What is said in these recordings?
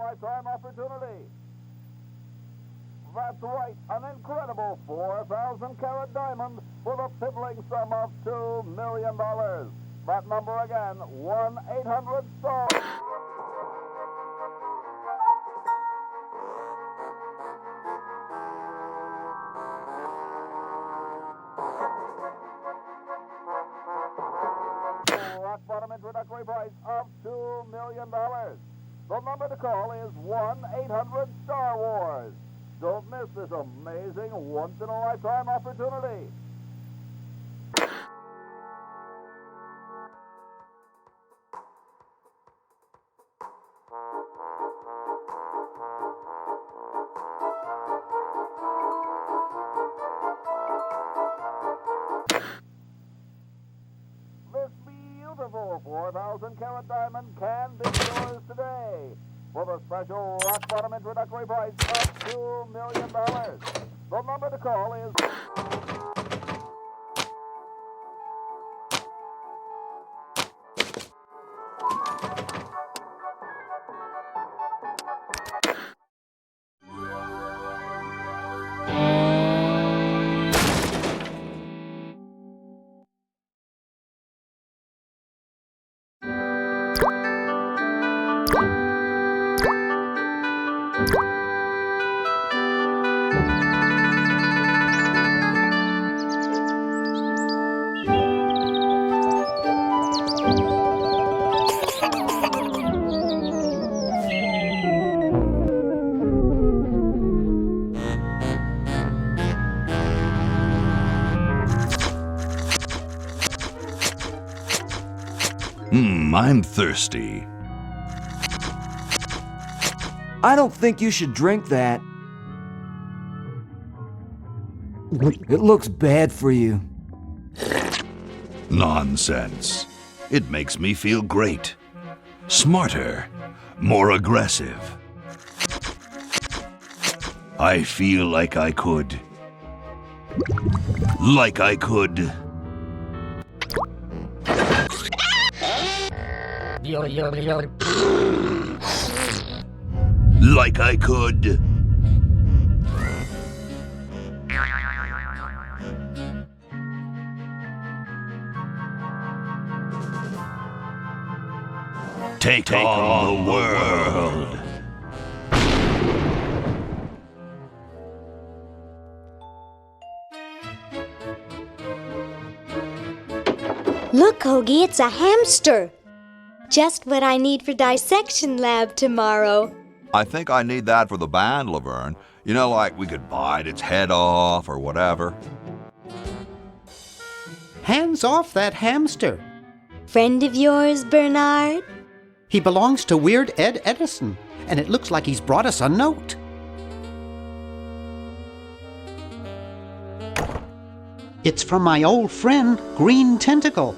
once-in-a-lifetime opportunity. That's right, an incredible 4,000-carat diamond for the piddling sum of $2 million. That number again, 1-800-STAR. Rock bottom introductory price of $2 million. The number to call is 1-800-STAR-WARS. Don't miss this amazing once-in-a-lifetime opportunity. This beautiful 4,000-carat diamond can be yours today for the special rock-bottom introductory price of $2 million. The number to call is... I'm thirsty. I don't think you should drink that. It looks bad for you. Nonsense. It makes me feel great. Smarter. More aggressive. I feel like I could. Like I could. Like I could. Take on the world. Look, Hoagie, it's a hamster. Just what I need for dissection lab tomorrow. I think I need that for the band, Laverne. You know, like we could bite its head off or whatever. Hands off that hamster. Friend of yours, Bernard? He belongs to Weird Ed Edison, and it looks like he's brought us a note. It's from my old friend, Green Tentacle.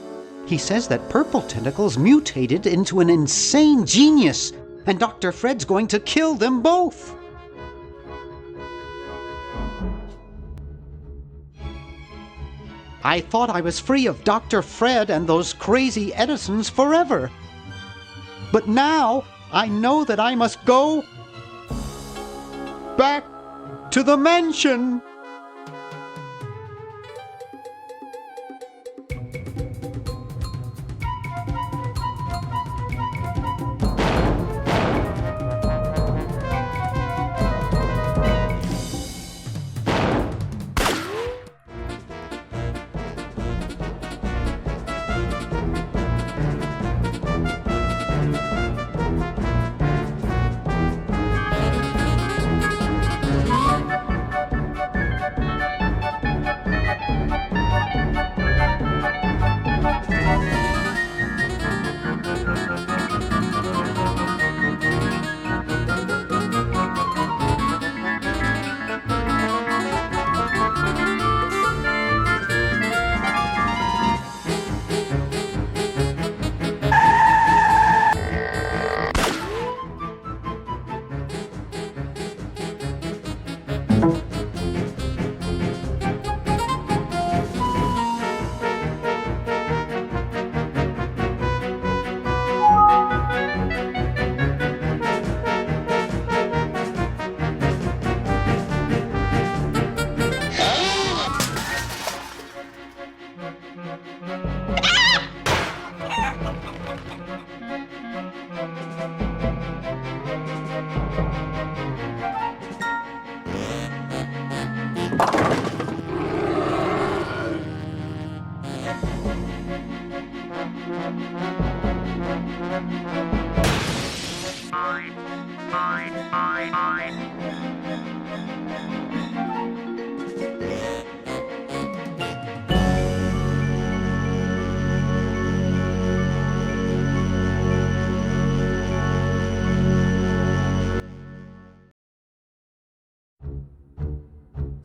He says that Purple Tentacle's mutated into an insane genius, and Dr. Fred's going to kill them both. I thought I was free of Dr. Fred and those crazy Edisons forever. But now I know that I must go back to the mansion.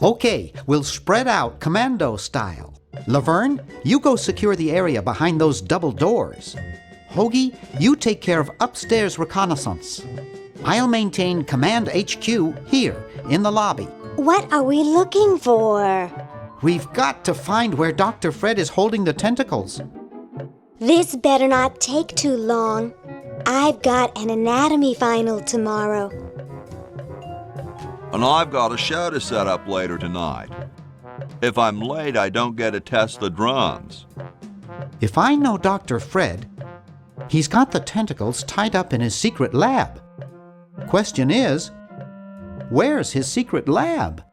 Okay, we'll spread out commando style. Laverne, you go secure the area behind those double doors. Hoagie, you take care of upstairs reconnaissance. I'll maintain Command HQ here in the lobby. What are we looking for? We've got to find where Dr. Fred is holding the tentacles. This better not take too long. I've got an anatomy final tomorrow. And I've got a show to set up later tonight. If I'm late, I don't get to test the drums. If I know Dr. Fred, he's got the tentacles tied up in his secret lab. Question is, where's his secret lab?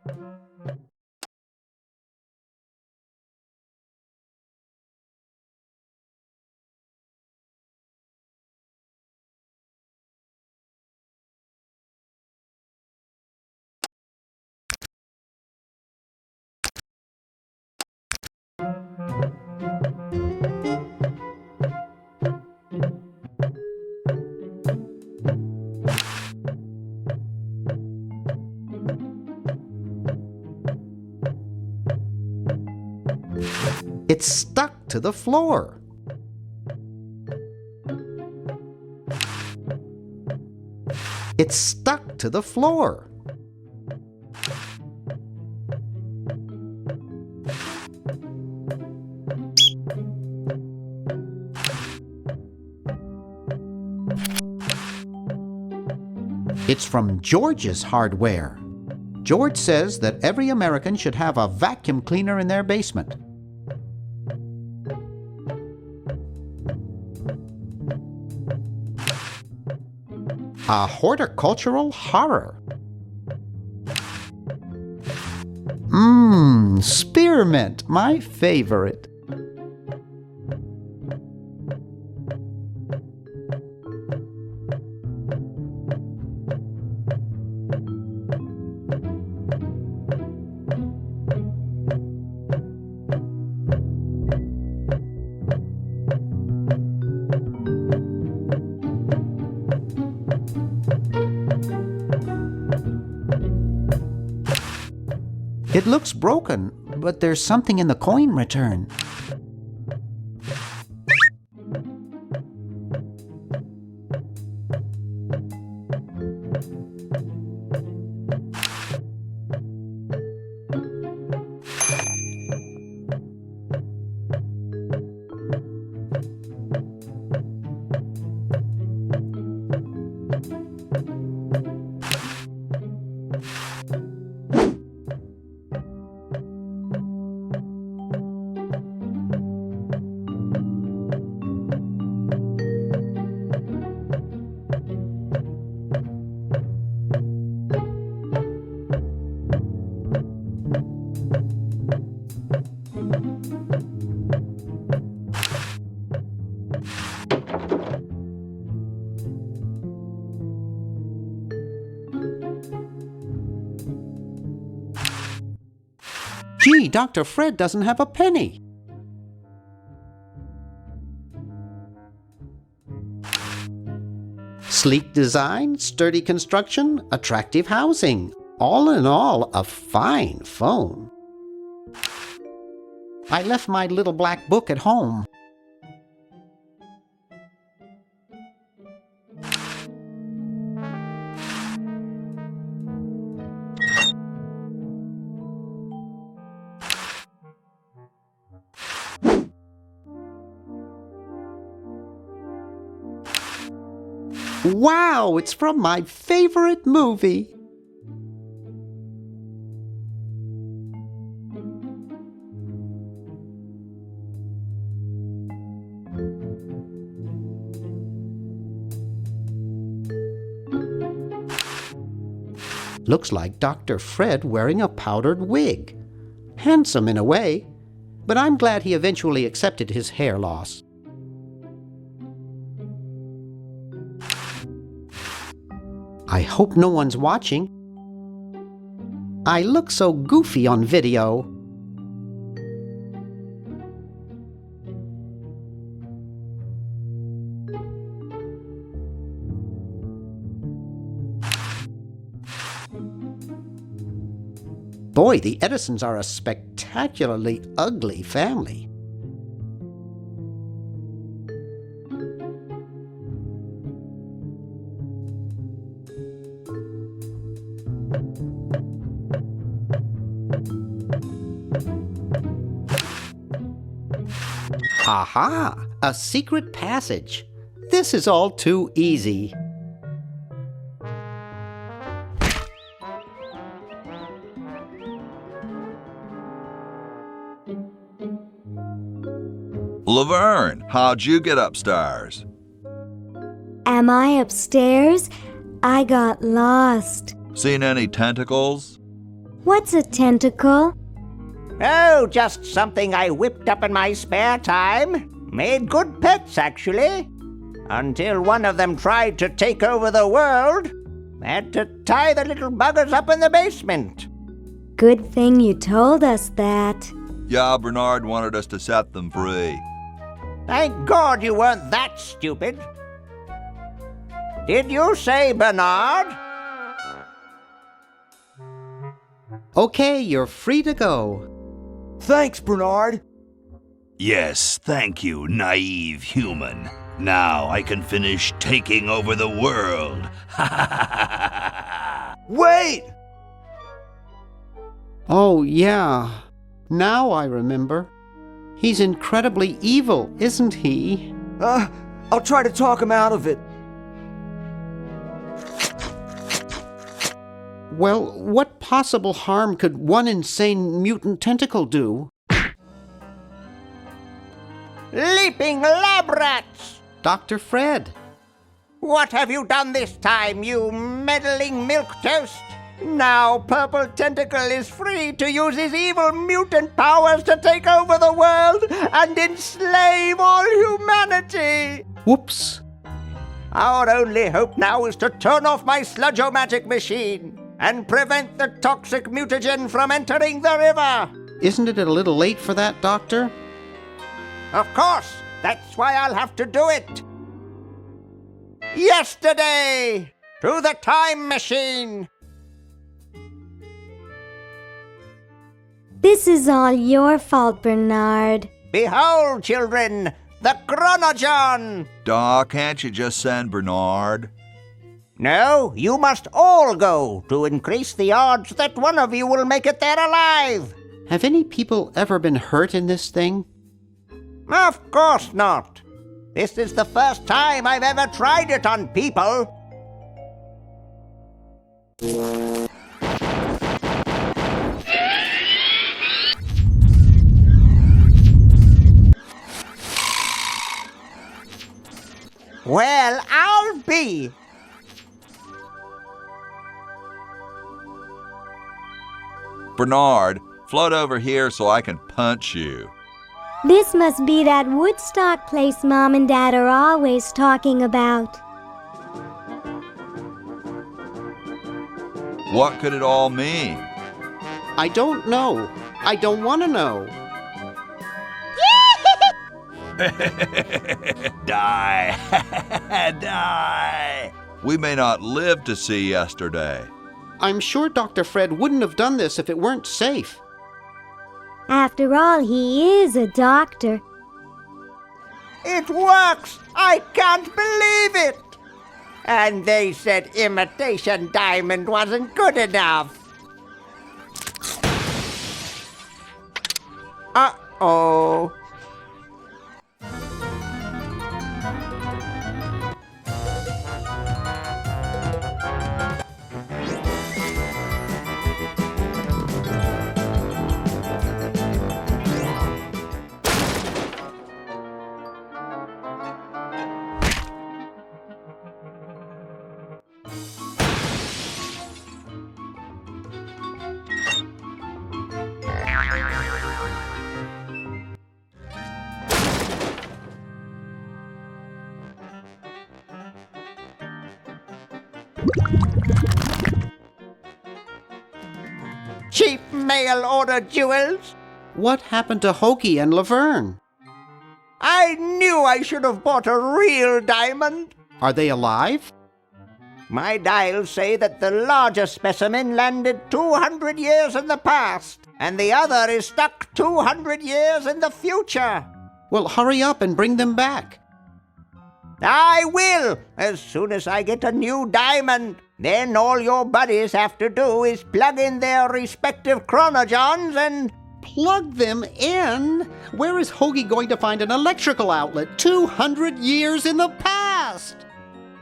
It's stuck to the floor. It's stuck to the floor. It's from George's hardware. George says that every American should have a vacuum cleaner in their basement. A horticultural horror. Spearmint, my favorite. It looks broken, but there's something in the coin return. Gee, Dr. Fred doesn't have a penny. Sleek design, sturdy construction, attractive housing. All in all, a fine phone. I left my little black book at home. Wow, it's from my favorite movie. Looks like Dr. Fred wearing a powdered wig. Handsome in a way, but I'm glad he eventually accepted his hair loss. I hope no one's watching. I look so goofy on video. Boy, the Edisons are a spectacularly ugly family. Aha! A secret passage. This is all too easy. Laverne, how'd you get upstairs? Am I upstairs? I got lost. Seen any tentacles? What's a tentacle? Oh, just something I whipped up in my spare time. Made good pets, actually. Until one of them tried to take over the world. Had to tie the little buggers up in the basement. Good thing you told us that. Yeah, Bernard wanted us to set them free. Thank God you weren't that stupid. Did you say Bernard? Okay, you're free to go. Thanks, Bernard. Yes, thank you, naive human. Now I can finish taking over the world. Wait! Oh, yeah. Now I remember. He's incredibly evil, isn't he? I'll try to talk him out of it. Well, what possible harm could one insane mutant tentacle do? Leaping lab rats! Dr. Fred. What have you done this time, you meddling milquetoast? Now Purple Tentacle is free to use his evil mutant powers to take over the world and enslave all humanity! Whoops. Our only hope now is to turn off my sludge-o-magic machine and prevent the toxic mutagen from entering the river. Isn't it a little late for that, Doctor? Of course, that's why I'll have to do it. Yesterday, to the time machine. This is all your fault, Bernard. Behold, children, the Chronogon. Doc, can't you just send Bernard? No, you must all go to increase the odds that one of you will make it there alive. Have any people ever been hurt in this thing? Of course not. This is the first time I've ever tried it on people. Well, I'll be. Bernard, float over here so I can punch you. This must be that Woodstock place Mom and Dad are always talking about. What could it all mean? I don't know. I don't want to know. Die. Die. We may not live to see yesterday. I'm sure Dr. Fred wouldn't have done this if it weren't safe. After all, he is a doctor. It works! I can't believe it! And they said imitation diamond wasn't good enough. Uh-oh. cheap mail-order jewels. What happened to Hoagie and Laverne? I knew I should have bought a real diamond. Are they alive? My dials say that the larger specimen landed 200 years in the past, and the other is stuck 200 years in the future. Well, hurry up and bring them back. I will, as soon as I get a new diamond. Then all your buddies have to do is plug in their respective chronogens and... Plug them in? Where is Hoagie going to find an electrical outlet 200 years in the past?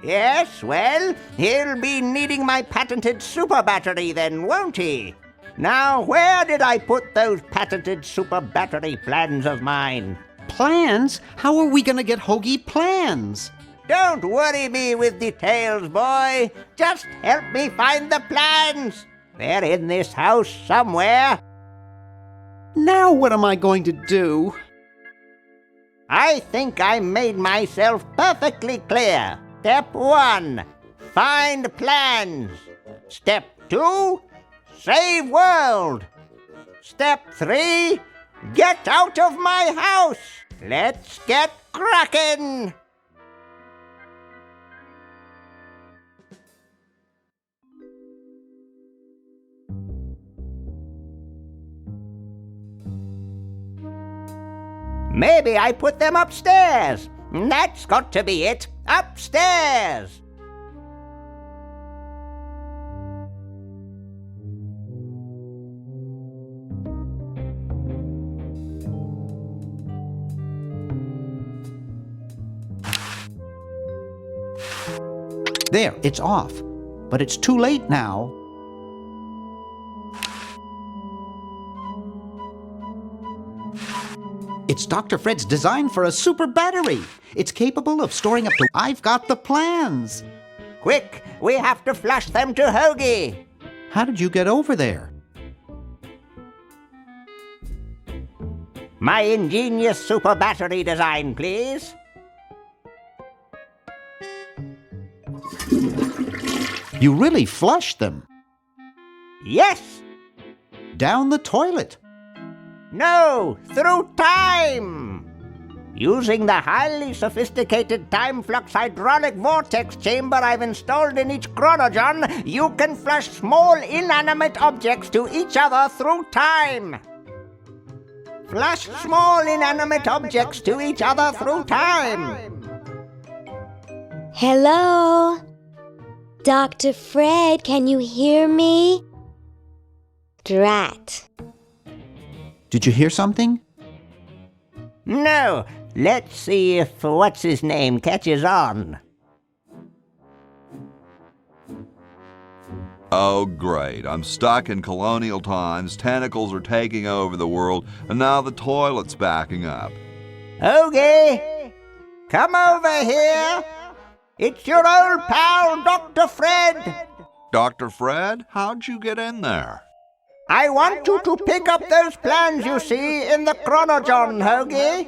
Yes, well, he'll be needing my patented super battery then, won't he? Now, where did I put those patented super battery plans of mine? Plans? How are we going to get Hoagie plans? Don't worry me with details, boy. Just help me find the plans. They're in this house somewhere. Now what am I going to do? I think I made myself perfectly clear. Step 1, find plans. Step 2, save world. Step 3, get out of my house. Let's get cracking. Maybe I put them upstairs. That's got to be it. Upstairs. There, it's off. But it's too late now. It's Dr. Fred's design for a super battery. It's capable of storing up to... I've got the plans. Quick, we have to flush them to Hoagie. How did you get over there? My ingenious super battery design, please. You really flushed them. Yes. Down the toilet. No, through time. Using the highly sophisticated time flux hydraulic vortex chamber I've installed in each chronogen, you can flush small inanimate objects to each other through time. Flush small inanimate objects to each other through time. Hello? Dr. Fred, can you hear me? Drat. Did you hear something? No. Let's see if what's-his-name catches on. Oh, great. I'm stuck in colonial times, tentacles are taking over the world, and now the toilet's backing up. Hoagie, come over here. It's your old pal, Dr. Fred. Dr. Fred, how'd you get in there? I want you to pick up those plans you see in the chronogen, Hoagie.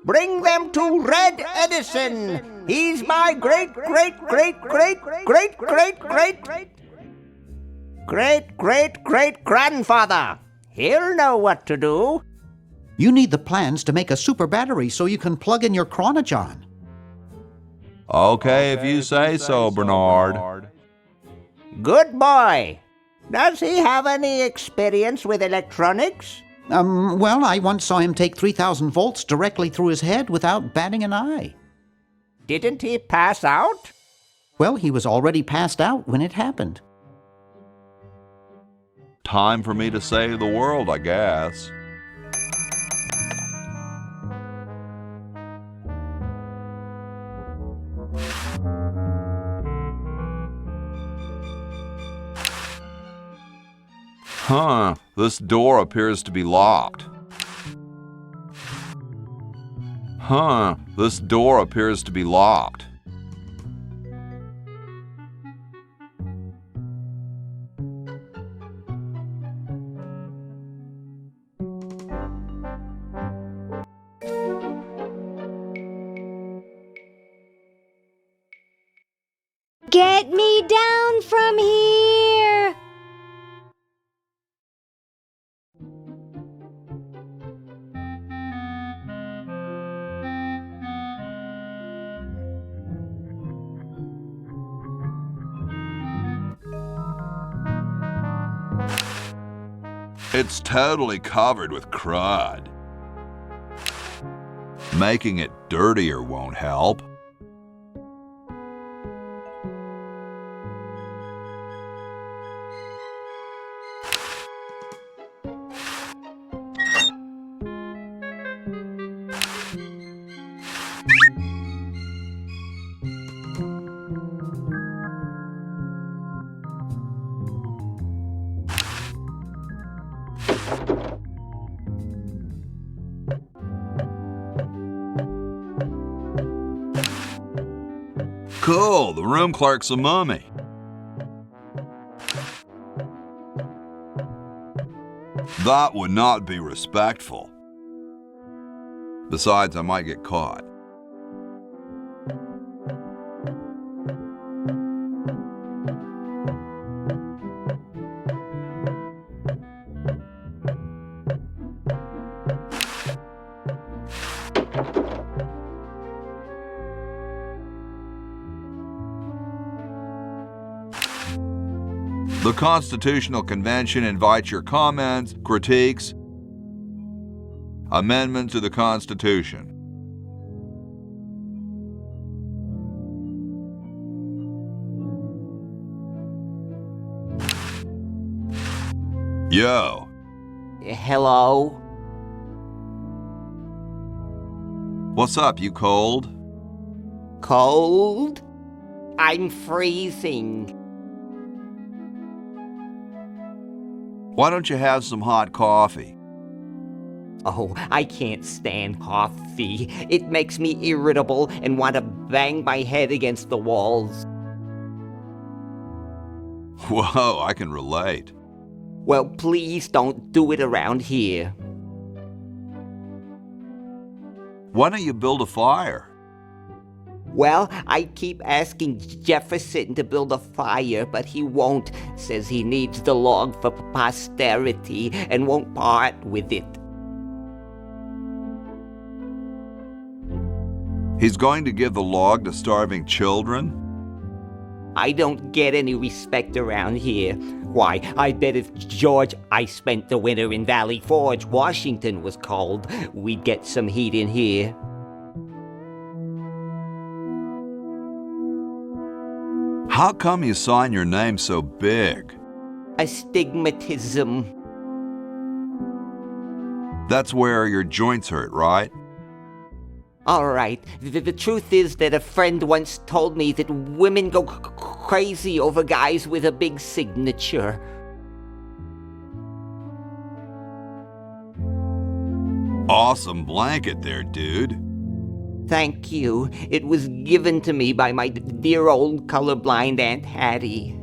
Bring them to Red Edison. He's my great-great-great-great-great-great-great-great-grandfather. He'll know what to do. You need the plans to make a super battery so you can plug in your chronogen. Okay, if you say so, Bernard. Good boy. Does he have any experience with electronics? Well, I once saw him take 3,000 volts directly through his head without batting an eye. Didn't he pass out? Well, he was already passed out when it happened. Time for me to save the world, I guess. Huh, this door appears to be locked. Huh, this door appears to be locked. Get me down from here! It's totally covered with crud. Making it dirtier won't help. Cool, the room clerk's a mummy. That would not be respectful. Besides, I might get caught. The Constitutional Convention invites your comments, critiques, amendments to the Constitution. Yo. Hello? What's up, you cold? Cold? I'm freezing. Why don't you have some hot coffee? Oh, I can't stand coffee. It makes me irritable and want to bang my head against the walls. Whoa, I can relate. Well, please don't do it around here. Why don't you build a fire? Well, I keep asking Jefferson to build a fire, but he won't. Says he needs the log for posterity and won't part with it. He's going to give the log to starving children? I don't get any respect around here. Why, I bet if George I spent the winter in Valley Forge, Washington was cold, we'd get some heat in here. How come you sign your name so big? Astigmatism. That's where your joints hurt, right? All right. The truth is that a friend once told me that women go crazy over guys with a big signature. Awesome blanket there, dude. Thank you. It was given to me by my dear old colorblind Aunt Hattie.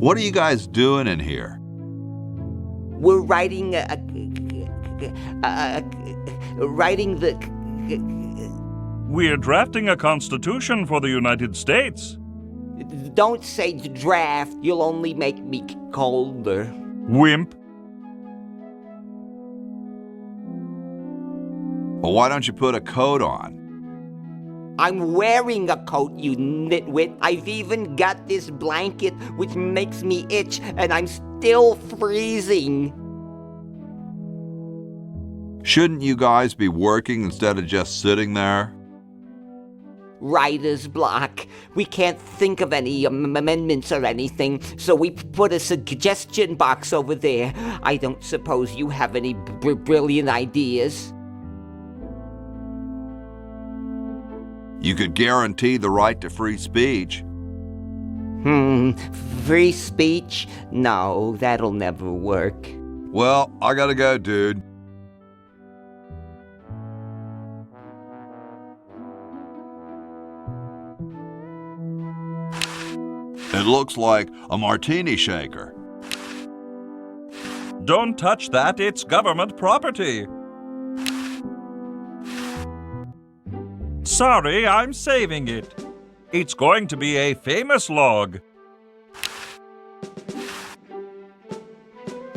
What are you guys doing in here? We're writing We're drafting a constitution for the United States. Don't say draft. You'll only make me colder. Wimp. Well, why don't you put a coat on? I'm wearing a coat, you nitwit. I've even got this blanket which makes me itch, and I'm still freezing. Shouldn't you guys be working instead of just sitting there? Writer's block. We can't think of any amendments or anything, so we put a suggestion box over there. I don't suppose you have any brilliant ideas? You could guarantee the right to free speech. Free speech? No, that'll never work. Well, I gotta go, dude. It looks like a martini shaker. Don't touch that, it's government property. Sorry, I'm saving it. It's going to be a famous log.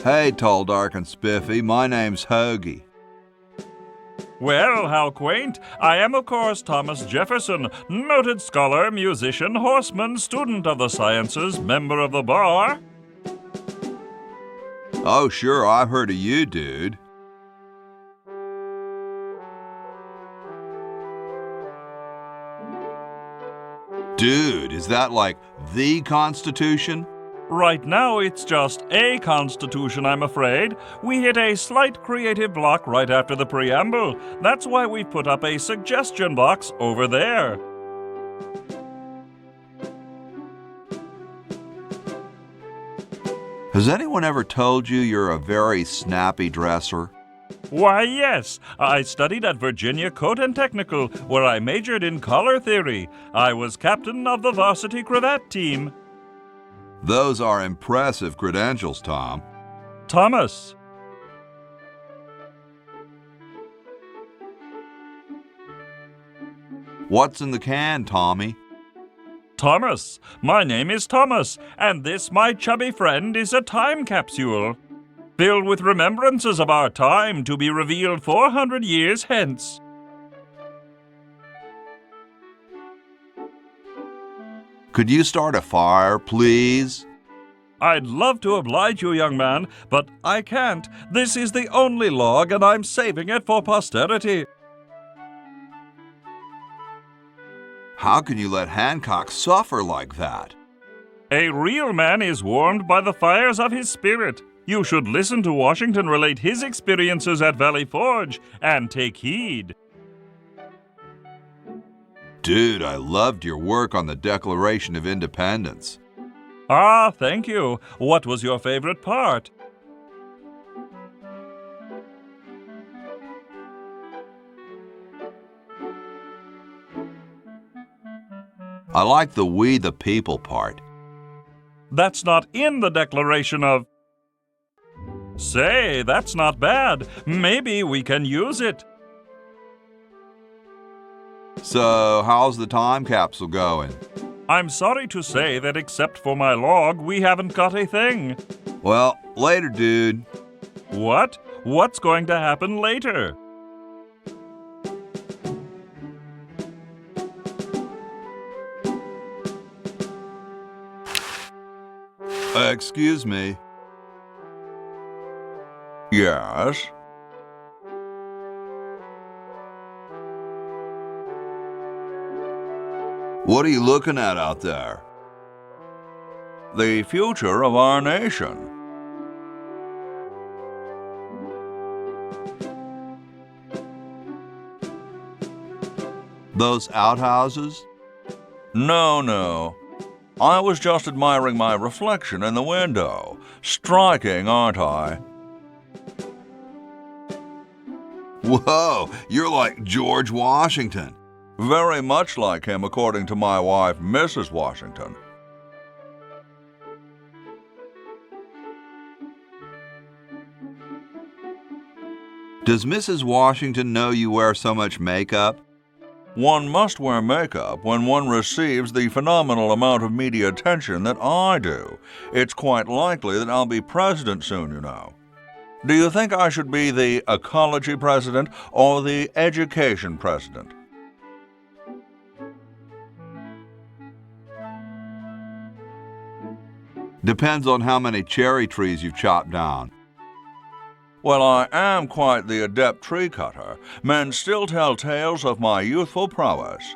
Hey, tall, dark, and spiffy, my name's Hoagie. Well, how quaint. I am, of course, Thomas Jefferson, noted scholar, musician, horseman, student of the sciences, member of the bar. Oh, sure, I've heard of you, dude. Dude, is that like the Constitution? Right now, it's just a constitution, I'm afraid. We hit a slight creative block right after the preamble. That's why we put up a suggestion box over there. Has anyone ever told you you're a very snappy dresser? Why, yes. I studied at Virginia Coat and Technical, where I majored in color theory. I was captain of the varsity cravat team. Those are impressive credentials, Tom. Thomas. What's in the can, Tommy? Thomas. My name is Thomas, and this, my chubby friend, is a time capsule, filled with remembrances of our time to be revealed 400 years hence. Could you start a fire, please? I'd love to oblige you, young man, but I can't. This is the only log, and I'm saving it for posterity. How can you let Hancock suffer like that? A real man is warmed by the fires of his spirit. You should listen to Washington relate his experiences at Valley Forge and take heed. Dude, I loved your work on the Declaration of Independence. Ah, thank you. What was your favorite part? I like the "we the people" part. That's not in the Declaration of... Say, that's not bad. Maybe we can use it. So, how's the time capsule going? I'm sorry to say that except for my log, we haven't got a thing. Well, later, dude. What? What's going to happen later? Excuse me. Yes? What are you looking at out there? The future of our nation. Those outhouses? No. I was just admiring my reflection in the window. Striking, aren't I? Whoa, you're like George Washington. Very much like him, according to my wife, Mrs. Washington. Does Mrs. Washington know you wear so much makeup? One must wear makeup when one receives the phenomenal amount of media attention that I do. It's quite likely that I'll be president soon, you know. Do you think I should be the ecology president or the education president? Depends on how many cherry trees you've chopped down. Well, I am quite the adept tree cutter. Men still tell tales of my youthful prowess.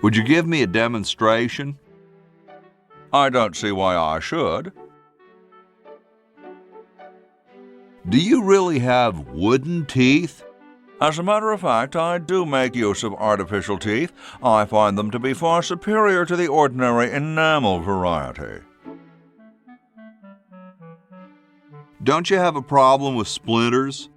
Would you give me a demonstration? I don't see why I should. Do you really have wooden teeth? As a matter of fact, I do make use of artificial teeth. I find them to be far superior to the ordinary enamel variety. Don't you have a problem with splinters?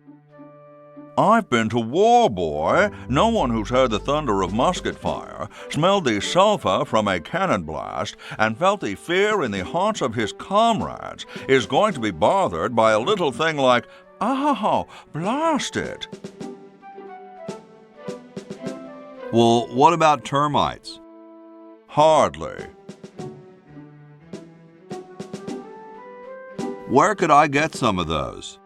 I've been to war, boy. No one who's heard the thunder of musket fire, smelled the sulphur from a cannon blast, and felt the fear in the hearts of his comrades is going to be bothered by a little thing like, "Oh, blast it." Well, what about termites? Hardly. Where could I get some of those?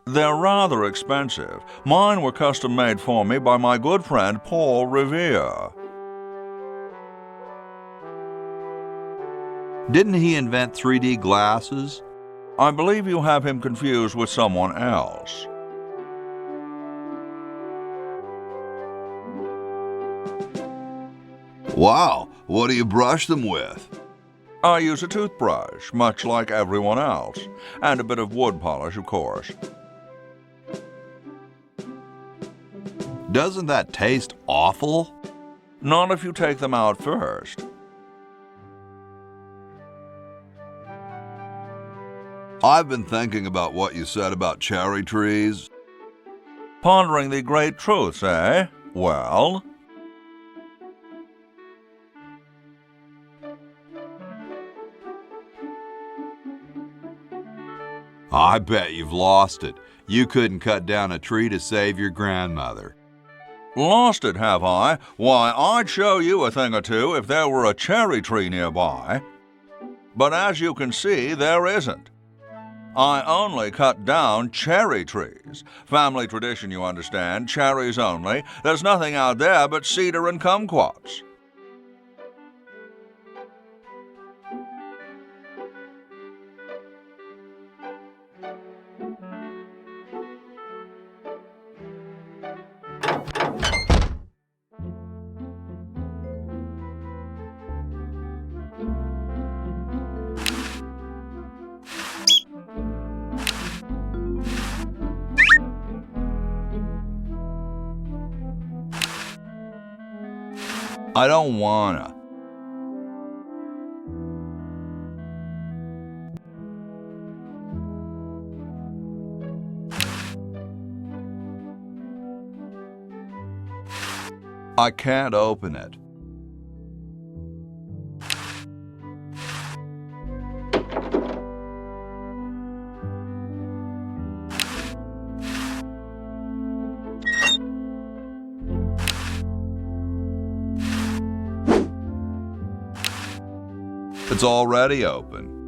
They're rather expensive. Mine were custom made for me by my good friend Paul Revere. Didn't he invent 3D glasses? I believe you have him confused with someone else. Wow, what do you brush them with? I use a toothbrush, much like everyone else, and a bit of wood polish, of course. Doesn't that taste awful? Not if you take them out first. I've been thinking about what you said about cherry trees. Pondering the great truths, eh? Well? I bet you've lost it. You couldn't cut down a tree to save your grandmother. Lost it, have I? Why, I'd show you a thing or two if there were a cherry tree nearby. But as you can see, there isn't. I only cut down cherry trees. Family tradition, you understand, cherries only. There's nothing out there but cedar and kumquats. I don't wanna. I can't open it. It's already open.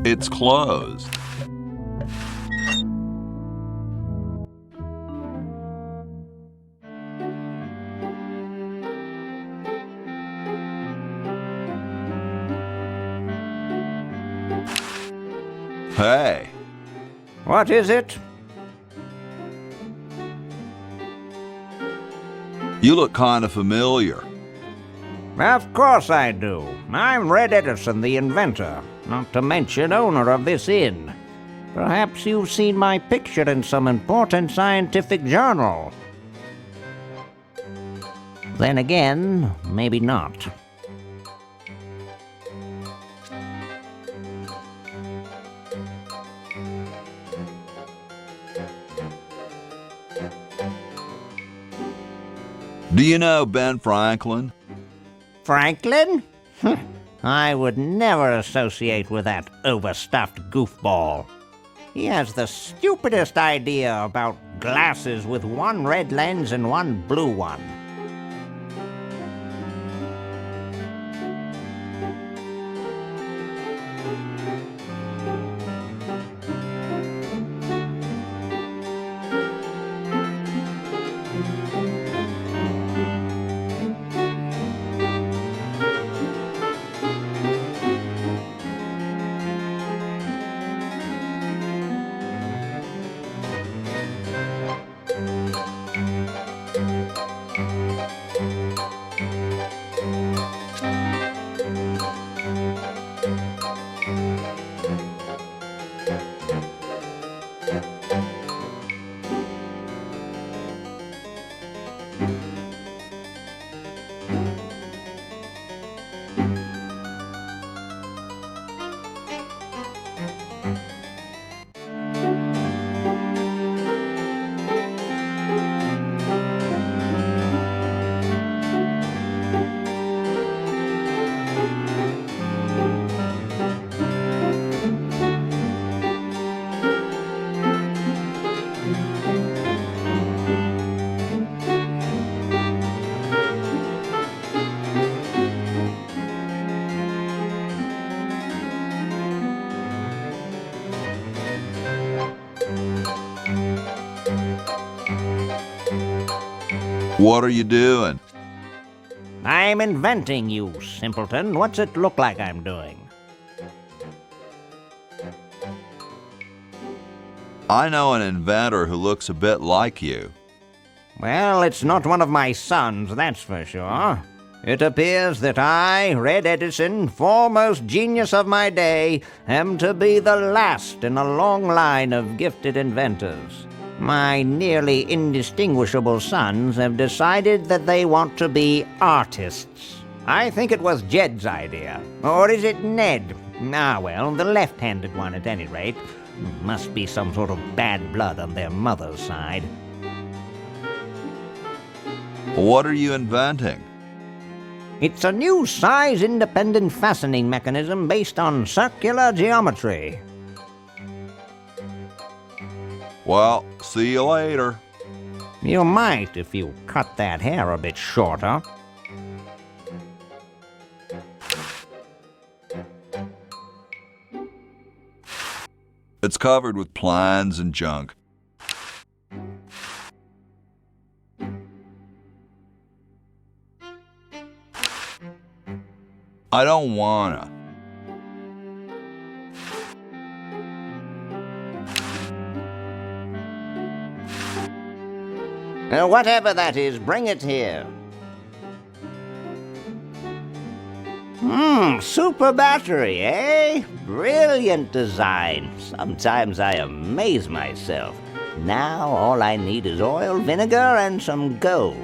It's closed. Hey. What is it? You look kind of familiar. Of course I do. I'm Red Edison, the inventor, not to mention owner of this inn. Perhaps you've seen my picture in some important scientific journal. Then again, maybe not. Do you know Ben Franklin? Franklin? I would never associate with that overstuffed goofball. He has the stupidest idea about glasses with one red lens and one blue one. What are you doing? I'm inventing, you simpleton. What's it look like I'm doing? I know an inventor who looks a bit like you. Well, it's not one of my sons, that's for sure. It appears that I, Red Edison, foremost genius of my day, am to be the last in a long line of gifted inventors. My nearly indistinguishable sons have decided that they want to be artists. I think it was Jed's idea. Or is it Ned? Ah, well, the left-handed one at any rate. Must be some sort of bad blood on their mother's side. What are you inventing? It's a new size-independent fastening mechanism based on circular geometry. Well, see you later. You might if you cut that hair a bit shorter. It's covered with plans and junk. I don't wanna. Whatever that is, bring it here. Super battery, eh? Brilliant design. Sometimes I amaze myself. Now all I need is oil, vinegar, and some gold.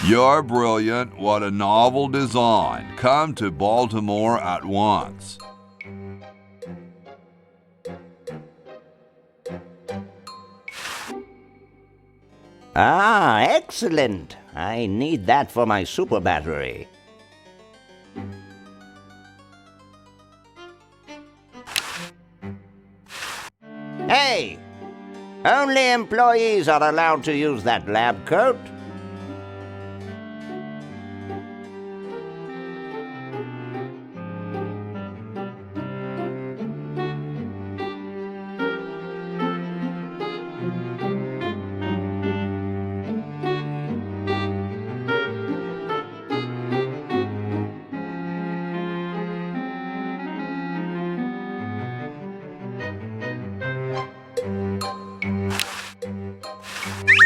You're brilliant. What a novel design. Come to Baltimore at once. Ah, excellent. I need that for my super battery. Hey! Only employees are allowed to use that lab coat.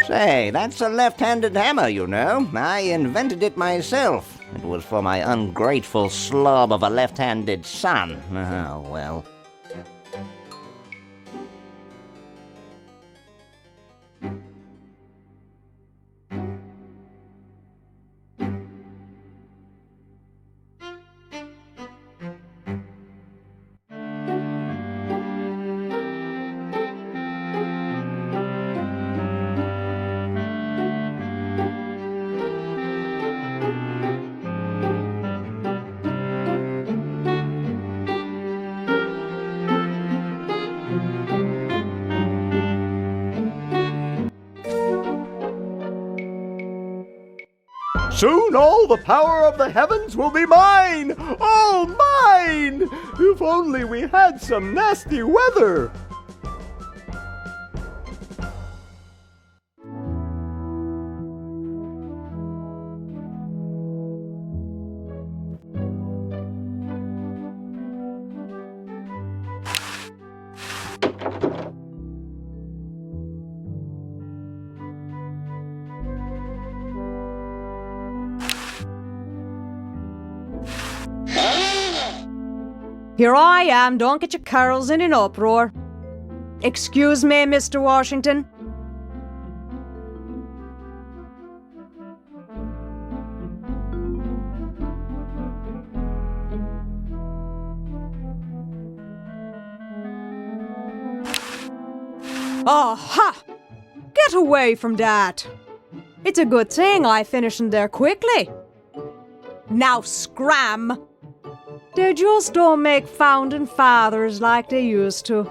Say, that's a left-handed hammer, you know. I invented it myself. It was for my ungrateful slob of a left-handed son. Oh, well. Soon all the power of the heavens will be mine! All mine! If only we had some nasty weather! Here I am, don't get your carols in an uproar. Excuse me, Mr. Washington. Aha! Get away from that. It's a good thing I finished in there quickly. Now scram! They just don't make founding fathers like they used to.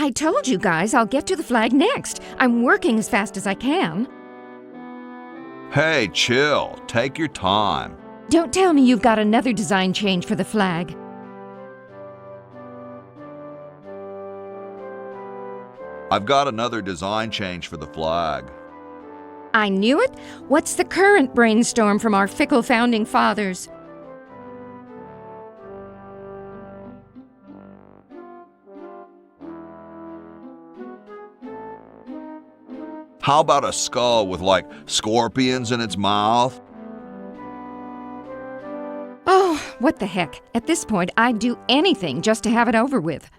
I told you guys I'll get to the flag next. I'm working as fast as I can. Hey, chill. Take your time. Don't tell me you've got another design change for the flag. I've got another design change for the flag. I knew it. What's the current brainstorm from our fickle founding fathers? How about a skull with, like, scorpions in its mouth? Oh, what the heck. At this point, I'd do anything just to have it over with.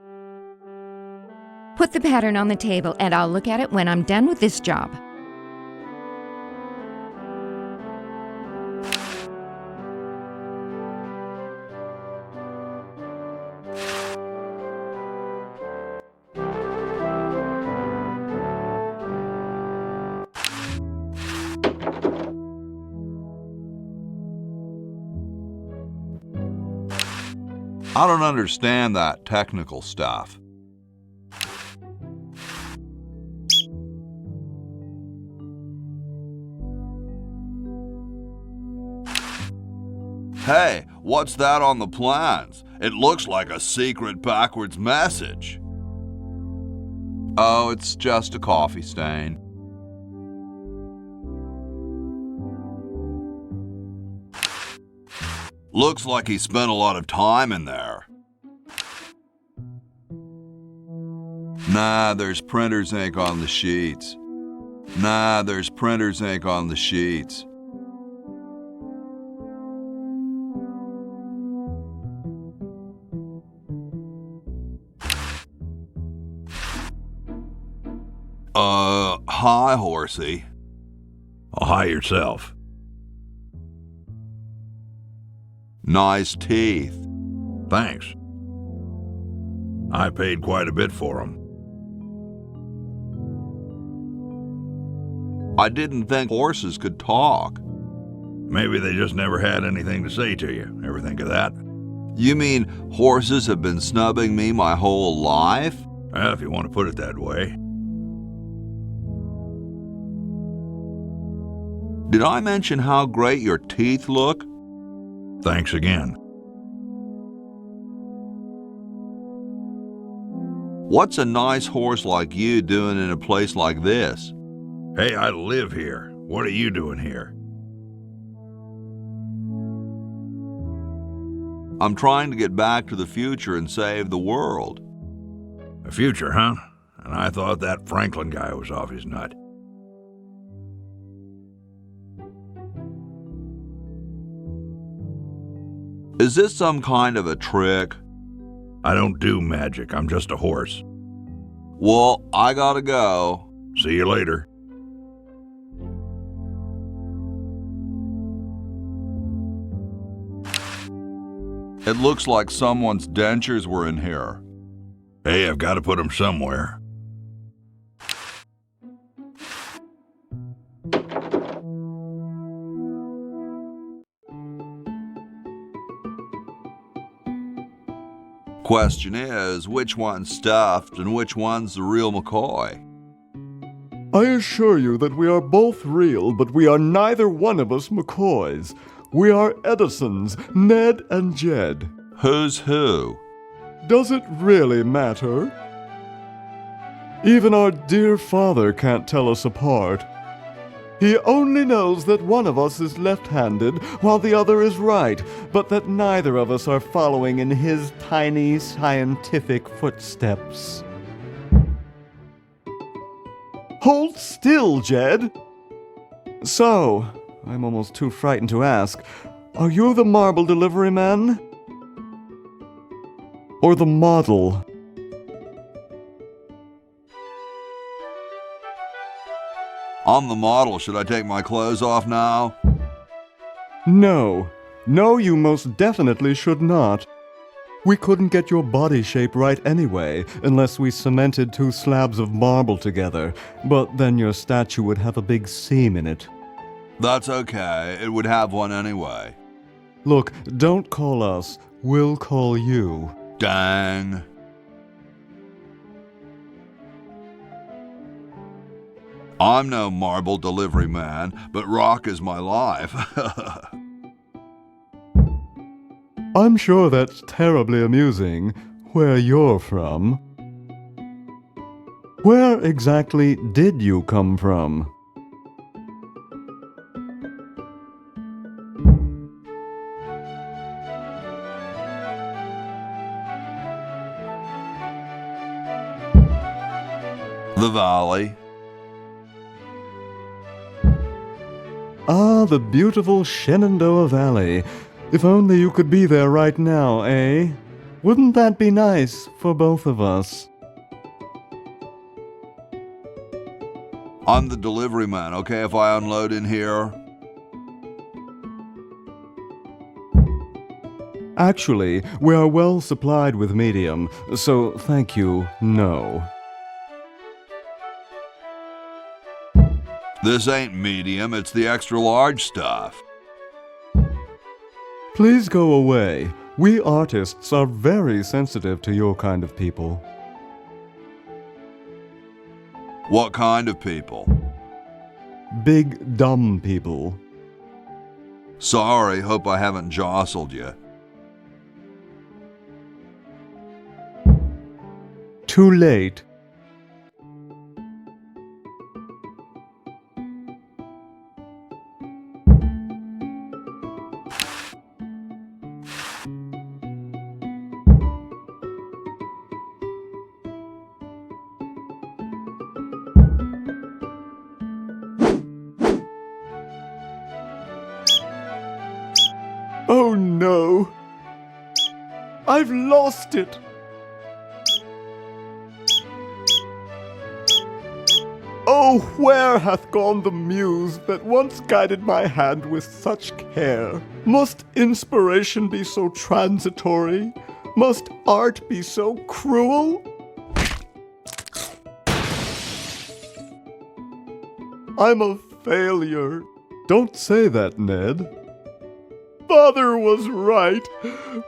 Put the pattern on the table and I'll look at it when I'm done with this job. I don't understand that technical stuff. Hey, what's that on the plans? It looks like a secret backwards message. Oh, it's just a coffee stain. Looks like he spent a lot of time in there. Nah, there's printer's ink on the sheets. Nah, there's printer's ink on the sheets. Hi, horsey. Oh, hi yourself. Nice teeth. Thanks. I paid quite a bit for them. I didn't think horses could talk. Maybe they just never had anything to say to you. Ever think of that? You mean horses have been snubbing me my whole life? Well, if you want to put it that way. Did I mention how great your teeth look? Thanks again. What's a nice horse like you doing in a place like this? Hey, I live here. What are you doing here? I'm trying to get back to the future and save the world. The future, huh? And I thought that Franklin guy was off his nut. Is this some kind of a trick? I don't do magic. I'm just a horse. Well, I gotta go. See you later. It looks like someone's dentures were in here. Hey, I've got to put them somewhere. Question is, which one's stuffed and which one's the real McCoy? I assure you that we are both real, but we are neither one of us McCoys. We are Edisons, Ned and Jed. Who's who? Does it really matter? Even our dear father can't tell us apart. He only knows that one of us is left-handed while the other is right, but that neither of us are following in his tiny scientific footsteps. Hold still, Jed! So, I'm almost too frightened to ask, are you the marble delivery man? Or the model? I'm the model. Should I take my clothes off now? No. No, you most definitely should not. We couldn't get your body shape right anyway, unless we cemented 2 slabs of marble together. But then your statue would have a big seam in it. That's okay. It would have one anyway. Look, don't call us. We'll call you. Dang. I'm no marble delivery man, but rock is my life. I'm sure that's terribly amusing where you're from. Where exactly did you come from? The valley. Ah, the beautiful Shenandoah Valley. If only you could be there right now, eh? Wouldn't that be nice for both of us? I'm the delivery man, okay, if I unload in here? Actually, we are well supplied with medium, so thank you, no. This ain't medium, it's the extra large stuff. Please go away. We artists are very sensitive to your kind of people. What kind of people? Big, dumb people. Sorry, hope I haven't jostled you. Too late. Oh no! I've lost it! Oh, where hath gone the muse that once guided my hand with such care? Must inspiration be so transitory? Must art be so cruel? I'm a failure. Don't say that, Ned. Father was right.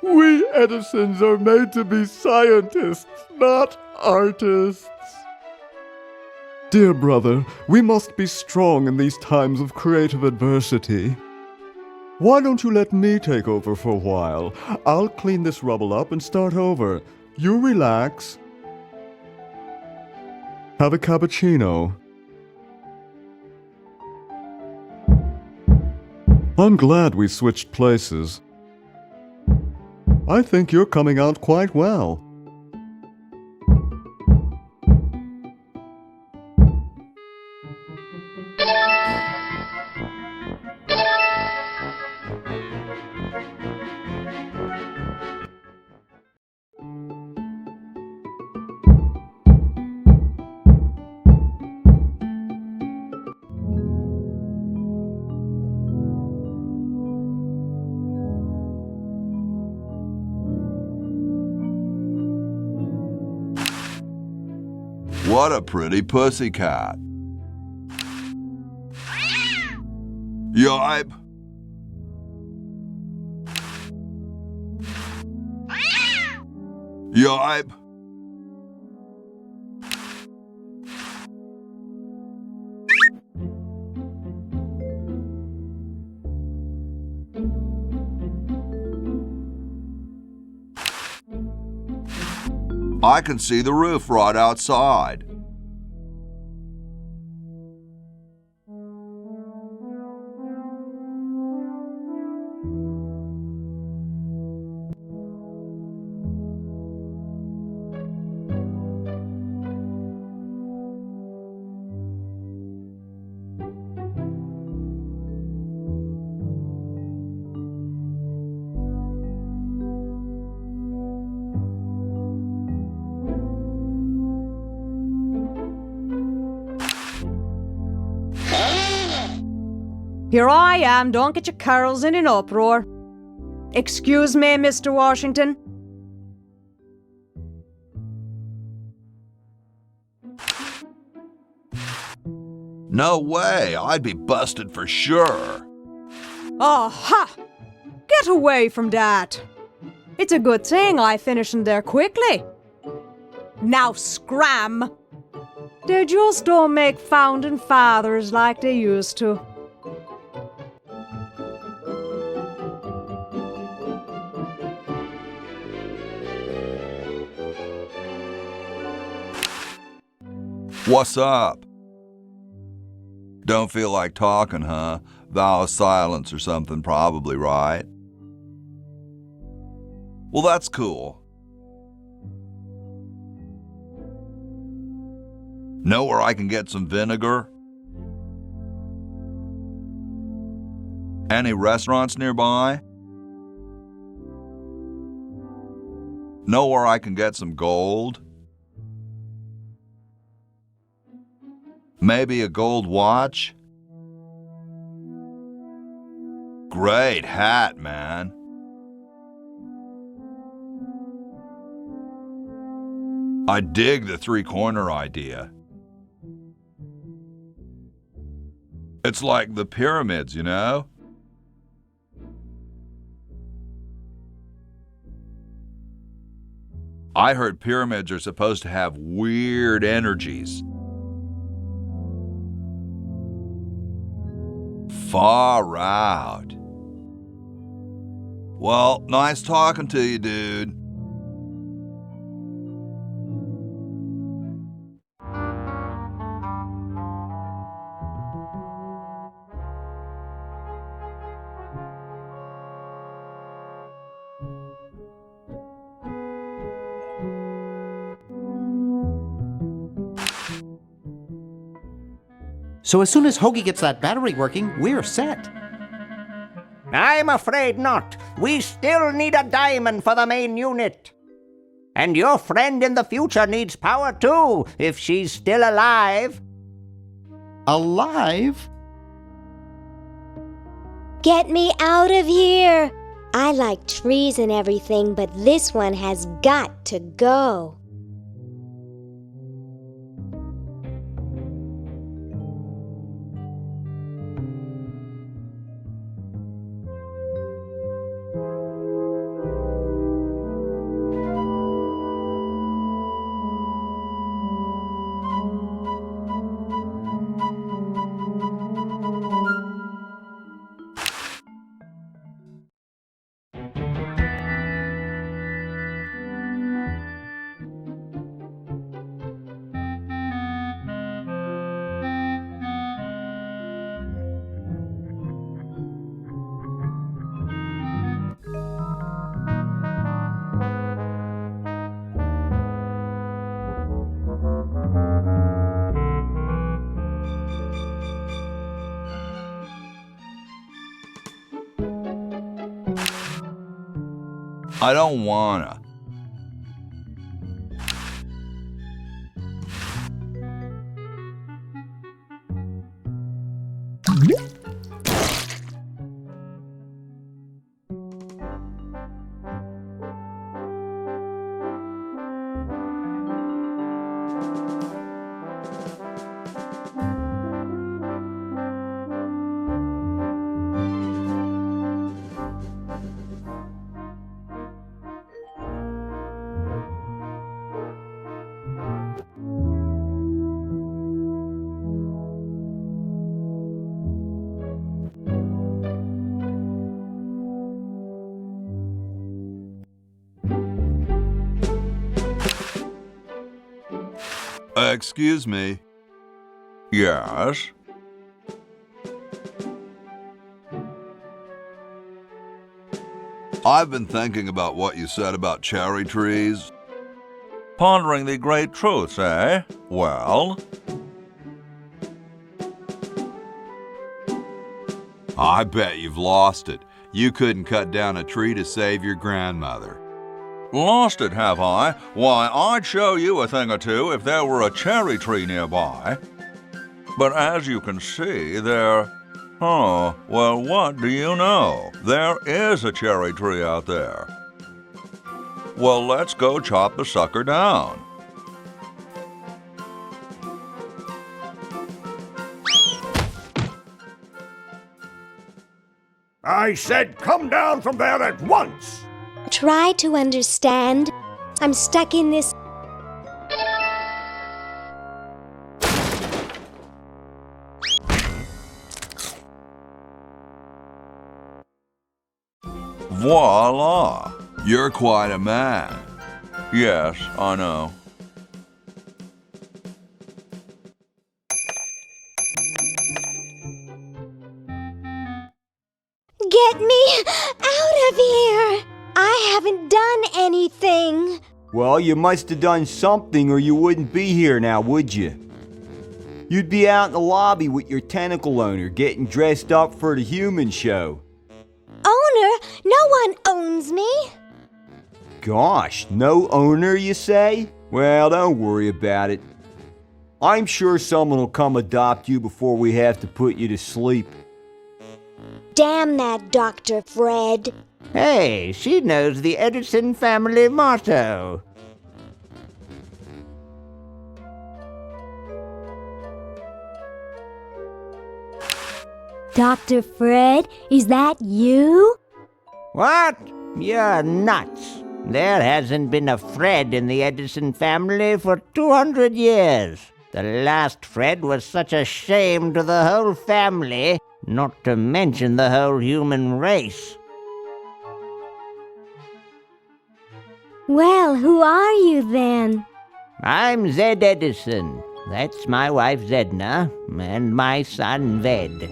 We Edisons are made to be scientists, not artists. Dear brother, we must be strong in these times of creative adversity. Why don't you let me take over for a while? I'll clean this rubble up and start over. You relax. Have a cappuccino. I'm glad we switched places. I think you're coming out quite well. What a pretty pussycat. Yipe. Yipe. I can see the roof right outside. Here I am, don't get your carols in an uproar. Excuse me, Mr. Washington. No way, I'd be busted for sure. Aha! Get away from that. It's a good thing I finished in there quickly. Now scram. They just don't make founding fathers like they used to. What's up? Don't feel like talking, huh? Vow of silence or something, probably, right? Well, that's cool. Know where I can get some vinegar? Any restaurants nearby? Know where I can get some gold? Maybe a gold watch? Great hat, man. I dig the three-corner idea. It's like the pyramids, you know? I heard pyramids are supposed to have weird energies. Far out. Well, nice talking to you, dude. So as soon as Hoagie gets that battery working, we're set. I'm afraid not. We still need a diamond for the main unit. And your friend in the future needs power too, if she's still alive. Alive? Get me out of here! I like trees and everything, but this one has got to go. I don't wanna. Excuse me. Yes? I've been thinking about what you said about cherry trees. Pondering the great truths, eh? Well? I bet you've lost it. You couldn't cut down a tree to save your grandmother. Lost it, have I? Why, I'd show you a thing or two if there were a cherry tree nearby. But as you can see, there... Oh, well, what do you know? There is a cherry tree out there. Well, let's go chop the sucker down. I said come down from there at once! Try to understand. I'm stuck in this... Voila! You're quite a man. Yes, I know. Get me out of here! I haven't done anything. Well, you must have done something or you wouldn't be here now, would you? You'd be out in the lobby with your tentacle owner getting dressed up for the human show. Owner? No one owns me. Gosh, no owner, you say? Well, don't worry about it. I'm sure someone will come adopt you before we have to put you to sleep. Damn that Dr. Fred. Hey, she knows the Edison family motto. Dr. Fred, is that you? What? You're nuts. There hasn't been a Fred in the Edison family for 200 years. The last Fred was such a shame to the whole family, not to mention the whole human race. Well, who are you then? I'm Zed Edison. That's my wife Zedna, and my son Ved.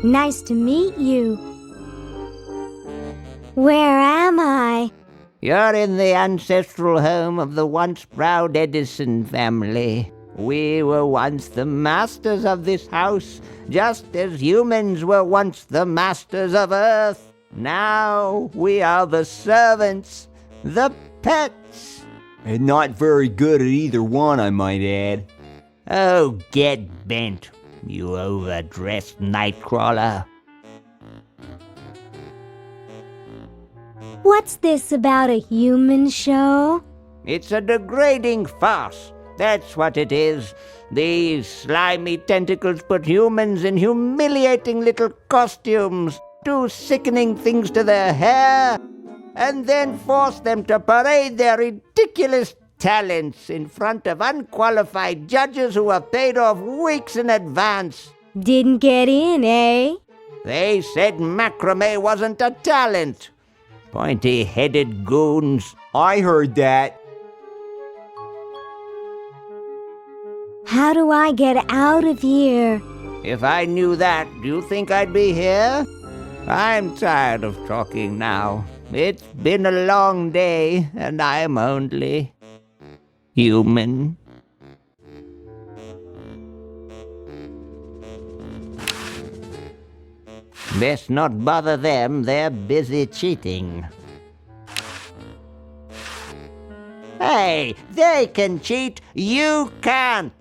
Nice to meet you. Where am I? You're in the ancestral home of the once proud Edison family. We were once the masters of this house, just as humans were once the masters of Earth. Now we are the servants, the pets. And not very good at either one, I might add. Oh, get bent, you overdressed nightcrawler. What's this about a human show? It's a degrading farce. That's what it is. These slimy tentacles put humans in humiliating little costumes, do sickening things to their hair, and then force them to parade their ridiculous talents in front of unqualified judges who are paid off weeks in advance. Didn't get in, eh? They said macrame wasn't a talent. Pointy-headed goons. I heard that. How do I get out of here? If I knew that, do you think I'd be here? I'm tired of talking now. It's been a long day, and I'm only human. Best not bother them, they're busy cheating. Hey, they can cheat, you can't!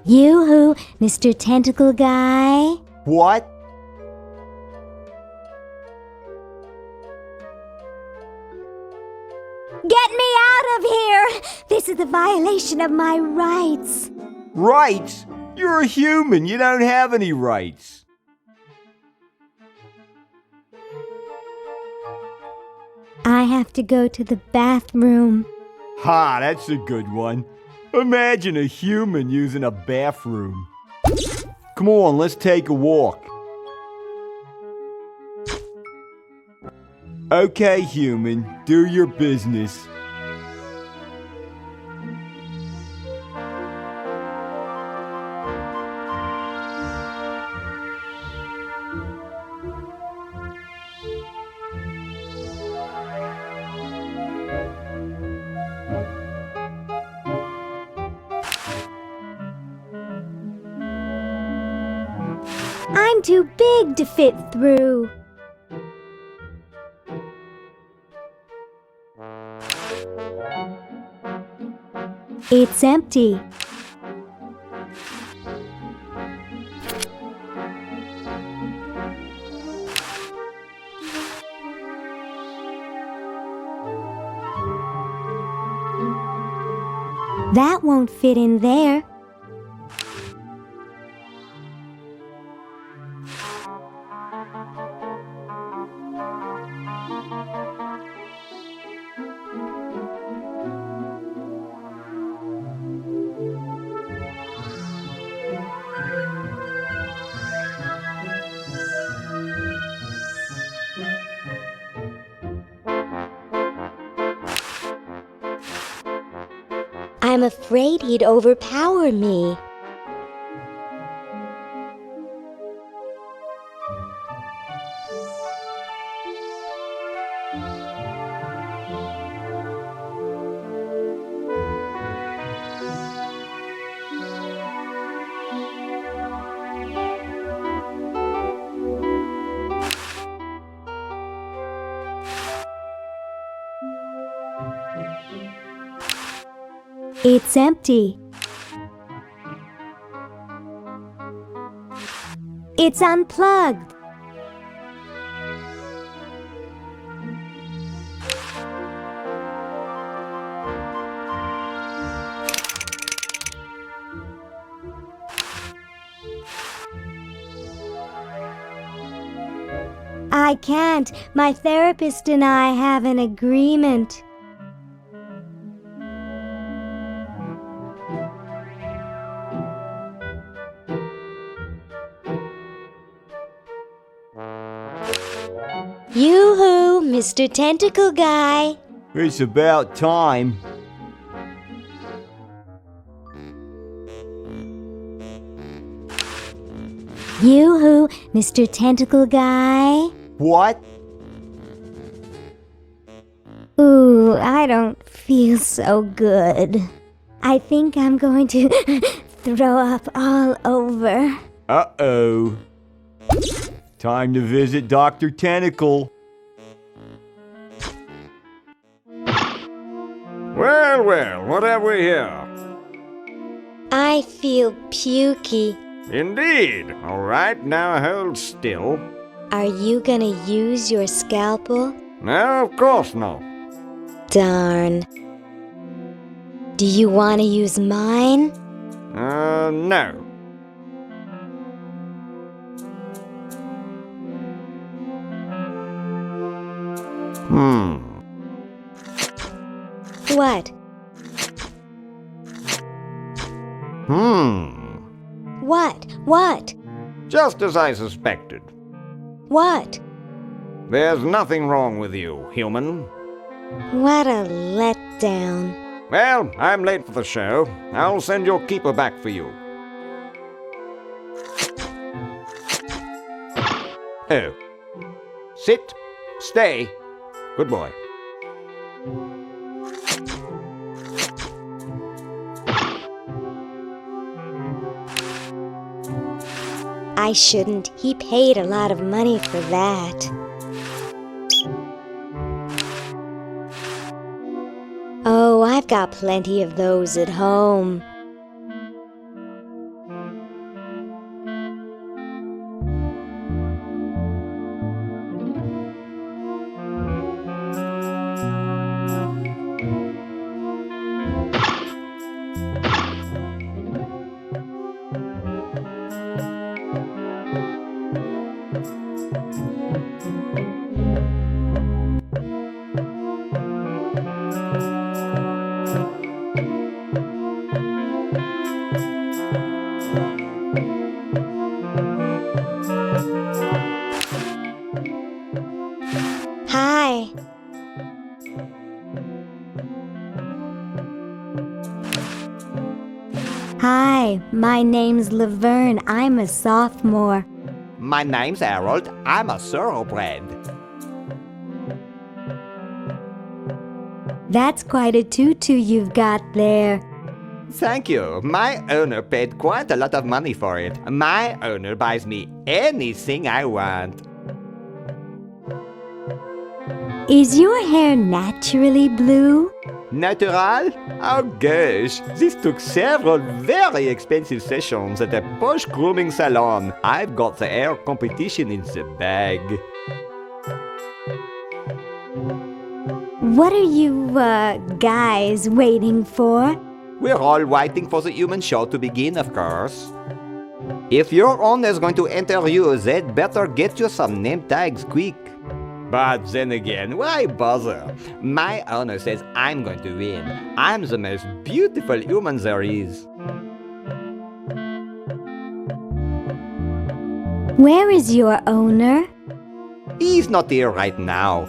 You-hoo, Mr. Tentacle Guy? What? Get me out of here! This is a violation of my rights. Rights? You're a human. You don't have any rights. I have to go to the bathroom. Ha, that's a good one. Imagine a human using a bathroom. Come on, let's take a walk. Okay, human, do your business. I'm too big to fit through. It's empty. That won't fit in there. I'm afraid he'd overpower me. It's empty. It's unplugged. I can't. My therapist and I have an agreement. Yoo-hoo, Mr. Tentacle Guy. It's about time. Yoo-hoo, Mr. Tentacle Guy. What? Ooh, I don't feel so good. I think I'm going to throw up all over. Uh-oh. Time to visit Dr. Tentacle. Well, well, what have we here? I feel pukey. Indeed. All right, now hold still. Are you gonna use your scalpel? No, of course not. Darn. Do you want to use mine? No. What? What? Just as I suspected. What? There's nothing wrong with you, human. What a letdown. Well, I'm late for the show. I'll send your keeper back for you. Oh. Sit. Stay. Good boy. I shouldn't. He paid a lot of money for that. Oh, I've got plenty of those at home. Hi. Hi, my name's Laverne. I'm a sophomore. My name's Harold. I'm a thoroughbred. That's quite a tutu you've got there. Thank you. My owner paid quite a lot of money for it. My owner buys me anything I want. Is your hair naturally blue? Natural? Oh gosh, this took several very expensive sessions at a posh grooming salon. I've got the hair competition in the bag. What are you, guys waiting for? We're all waiting for the human show to begin, of course. If your owner's going to enter you, they'd better get you some name tags quick. But then again, why bother? My owner says I'm going to win. I'm the most beautiful human there is. Where is your owner? He's not here right now.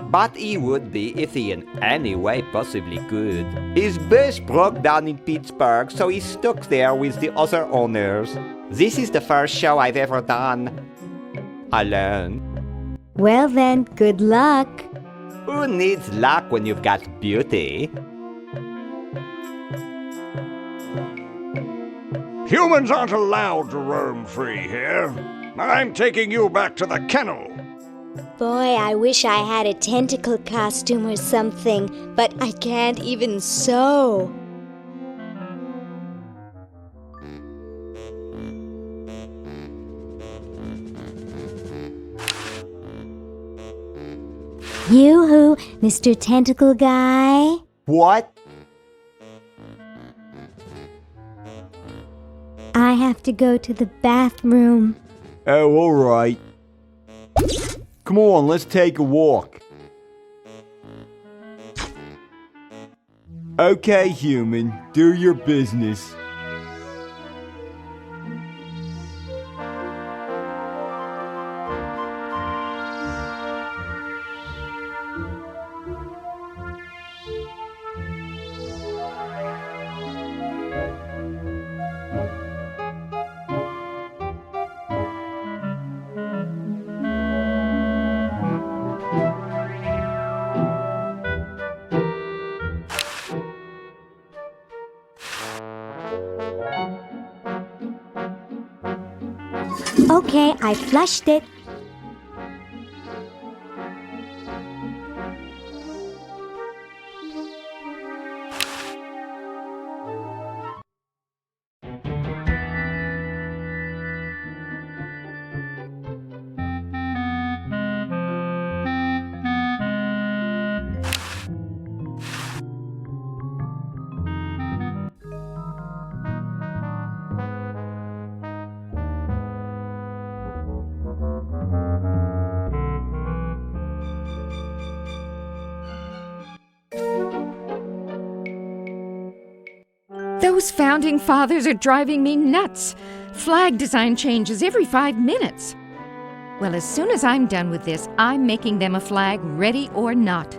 But he would be if he in any way possibly could. His bus broke down in Pittsburgh, so he's stuck there with the other owners. This is the first show I've ever done alone. Well then, good luck. Who needs luck when you've got beauty? Humans aren't allowed to roam free here. I'm taking you back to the kennel. Boy, I wish I had a tentacle costume or something, but I can't even sew. Yoo-hoo, Mr. Tentacle Guy. What? I have to go to the bathroom. Oh, all right. Come on, let's take a walk. Okay, human, do your business. Okay, I flushed it. Those founding fathers are driving me nuts. Flag design changes every 5 minutes. Well, as soon as I'm done with this, I'm making them a flag, ready or not.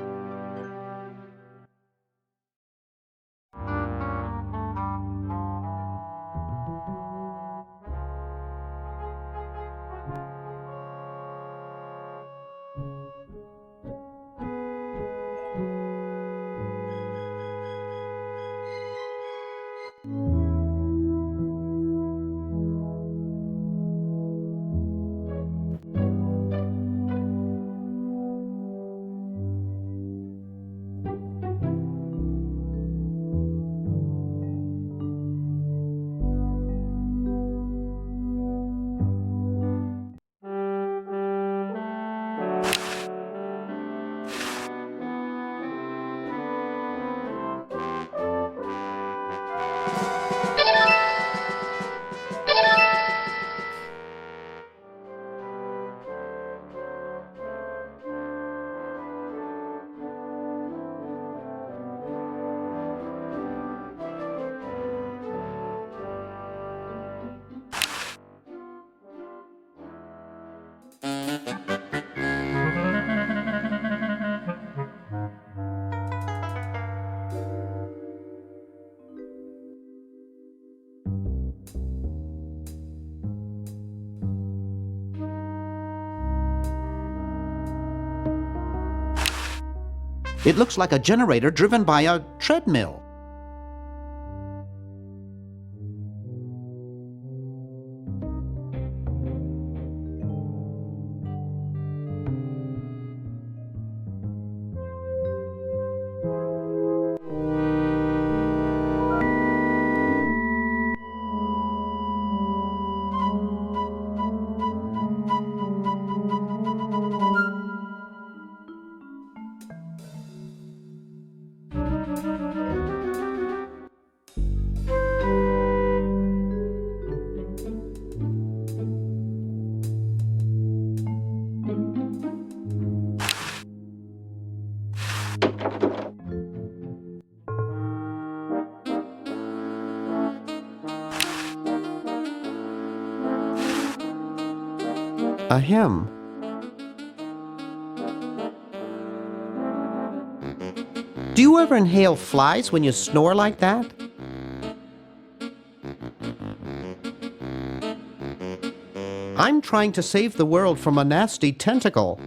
It looks like a generator driven by a treadmill. A hymn. Do you ever inhale flies when you snore like that? I'm trying to save the world from a nasty tentacle.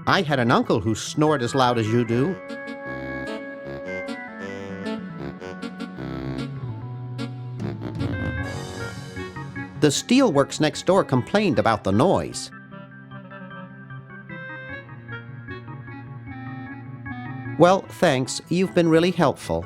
I had an uncle who snored as loud as you do. The steelworks next door complained about the noise. Well, thanks. You've been really helpful.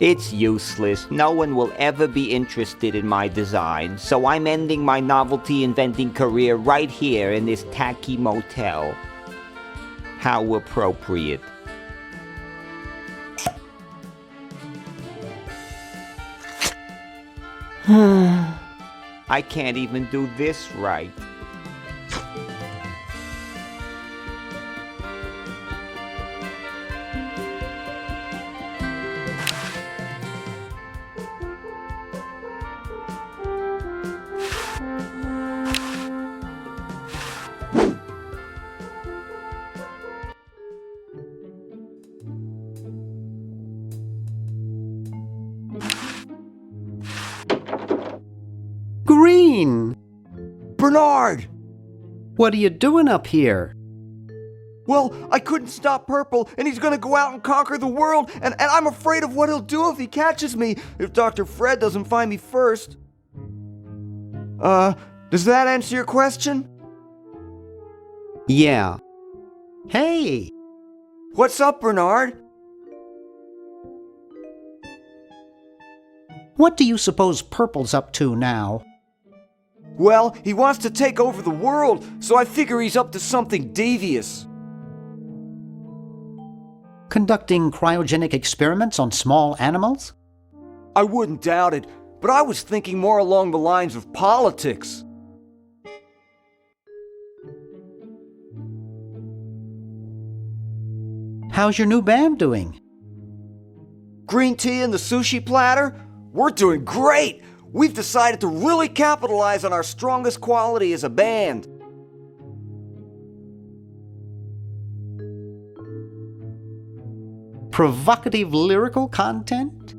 It's useless. No one will ever be interested in my design, so I'm ending my novelty inventing career right here in this tacky motel. How appropriate. I can't even do this right. Green! Bernard! What are you doing up here? Well, I couldn't stop Purple, and he's gonna go out and conquer the world, and I'm afraid of what he'll do if he catches me, if Dr. Fred doesn't find me first. Does that answer your question? Yeah. Hey! What's up, Bernard? What do you suppose Purple's up to now? Well, he wants to take over the world, so I figure he's up to something devious. Conducting cryogenic experiments on small animals? I wouldn't doubt it, but I was thinking more along the lines of politics. How's your new band doing? Green tea and the sushi platter? We're doing great! We've decided to really capitalize on our strongest quality as a band. Provocative lyrical content?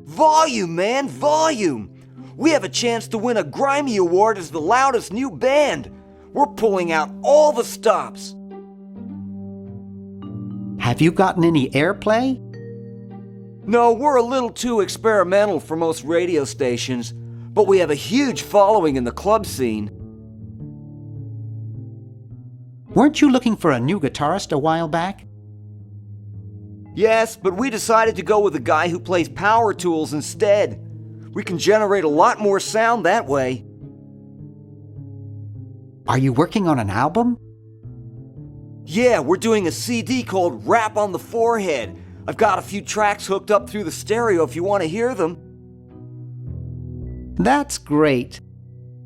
Volume, man, volume! We have a chance to win a Grimy Award as the loudest new band. We're pulling out all the stops. Have you gotten any airplay? No, we're a little too experimental for most radio stations, but we have a huge following in the club scene. Weren't you looking for a new guitarist a while back? Yes, but we decided to go with a guy who plays power tools instead. We can generate a lot more sound that way. Are you working on an album? Yeah, we're doing a CD called Rap on the Forehead. I've got a few tracks hooked up through the stereo if you want to hear them. That's great.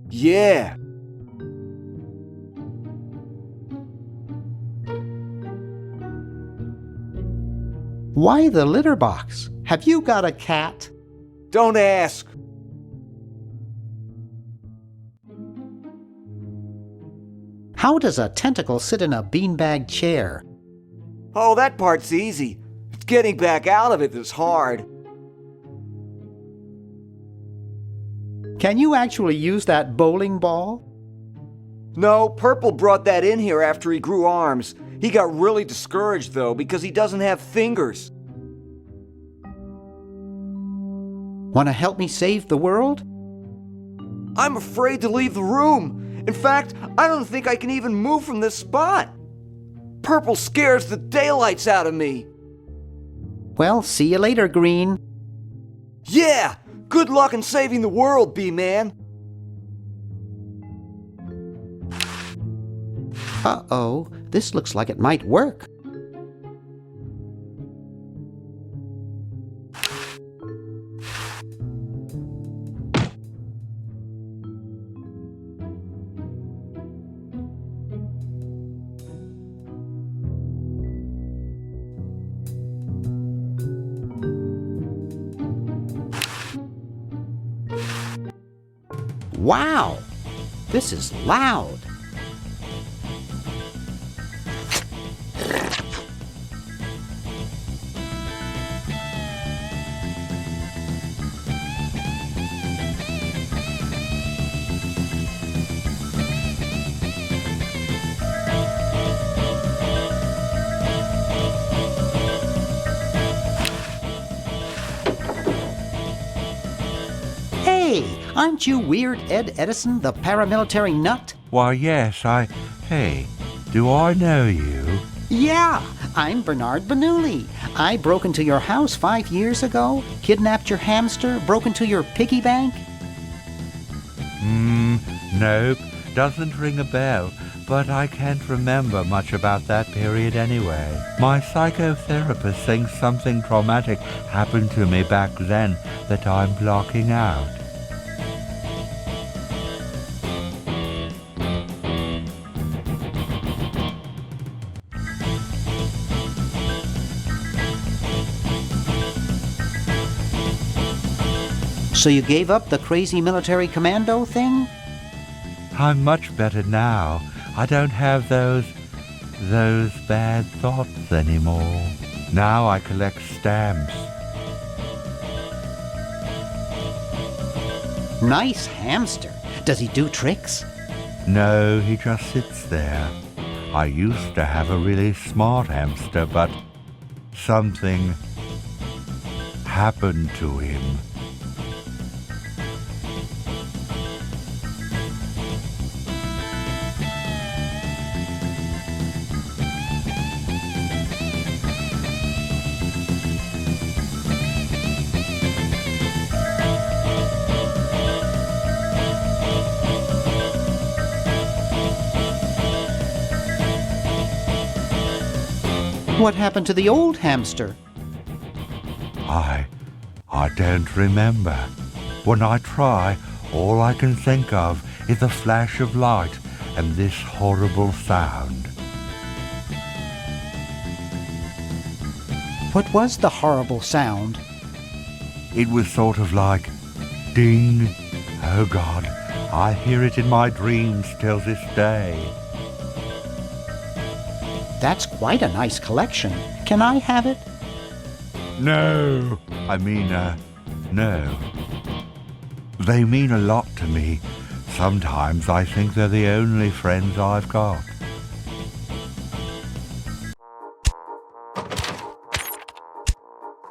Yeah. Why the litter box? Have you got a cat? Don't ask. How does a tentacle sit in a beanbag chair? Oh, that part's easy. It's getting back out of it that's hard. Can you actually use that bowling ball? No, Purple brought that in here after he grew arms. He got really discouraged, though, because he doesn't have fingers. Want to help me save the world? I'm afraid to leave the room. In fact, I don't think I can even move from this spot. Purple scares the daylights out of me. Well, see you later, Green. Yeah! Good luck in saving the world, B-Man. Uh-oh, this looks like it might work. Wow, this is loud. Hey, aren't you Weird Ed Edison, the paramilitary nut? Why, yes, Hey, do I know you? Yeah, I'm Bernard Bernoulli. I broke into your house 5 years ago, kidnapped your hamster, broke into your piggy bank. Nope, doesn't ring a bell, but I can't remember much about that period anyway. My psychotherapist thinks something traumatic happened to me back then that I'm blocking out. So you gave up the crazy military commando thing? I'm much better now. I don't have those bad thoughts anymore. Now I collect stamps. Nice hamster. Does he do tricks? No, he just sits there. I used to have a really smart hamster, but something happened to him. What happened to the old hamster? I don't remember. When I try, all I can think of is a flash of light and this horrible sound. What was the horrible sound? It was sort of like ding. Oh God, I hear it in my dreams till this day. That's quite a nice collection. Can I have it? No. No. They mean a lot to me. Sometimes I think they're the only friends I've got.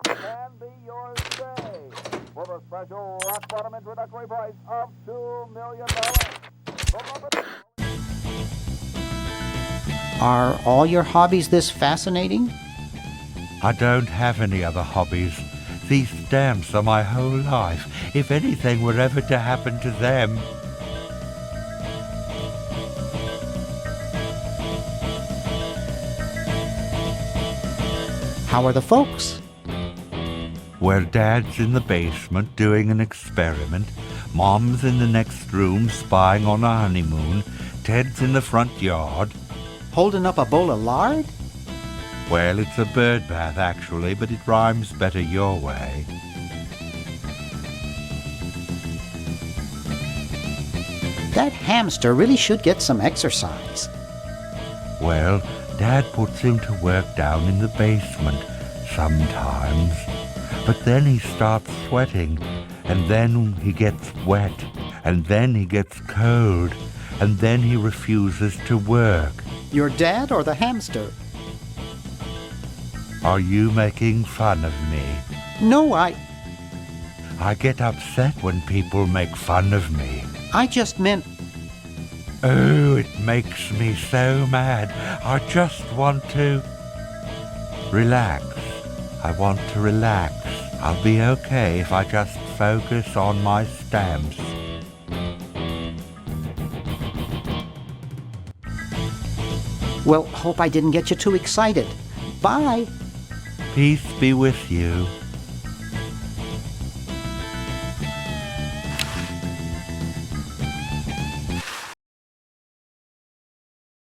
Can be yours today for the special rock bottom introductory price of $2 million. Are all your hobbies this fascinating? I don't have any other hobbies. These stamps are my whole life. If anything were ever to happen to them... How are the folks? Well, Dad's in the basement doing an experiment. Mom's in the next room spying on a honeymoon. Ted's in the front yard. Holding up a bowl of lard? Well, it's a bird bath, actually, but it rhymes better your way. That hamster really should get some exercise. Well, Dad puts him to work down in the basement sometimes. But then he starts sweating, and then he gets wet, and then he gets cold, and then he refuses to work. Your dad or the hamster? Are you making fun of me? No, I get upset when people make fun of me. I just meant... Oh, it makes me so mad. I just want to... relax. I want to relax. I'll be okay if I just focus on my stamps. Well, hope I didn't get you too excited. Bye. Peace be with you.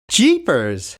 Jeepers!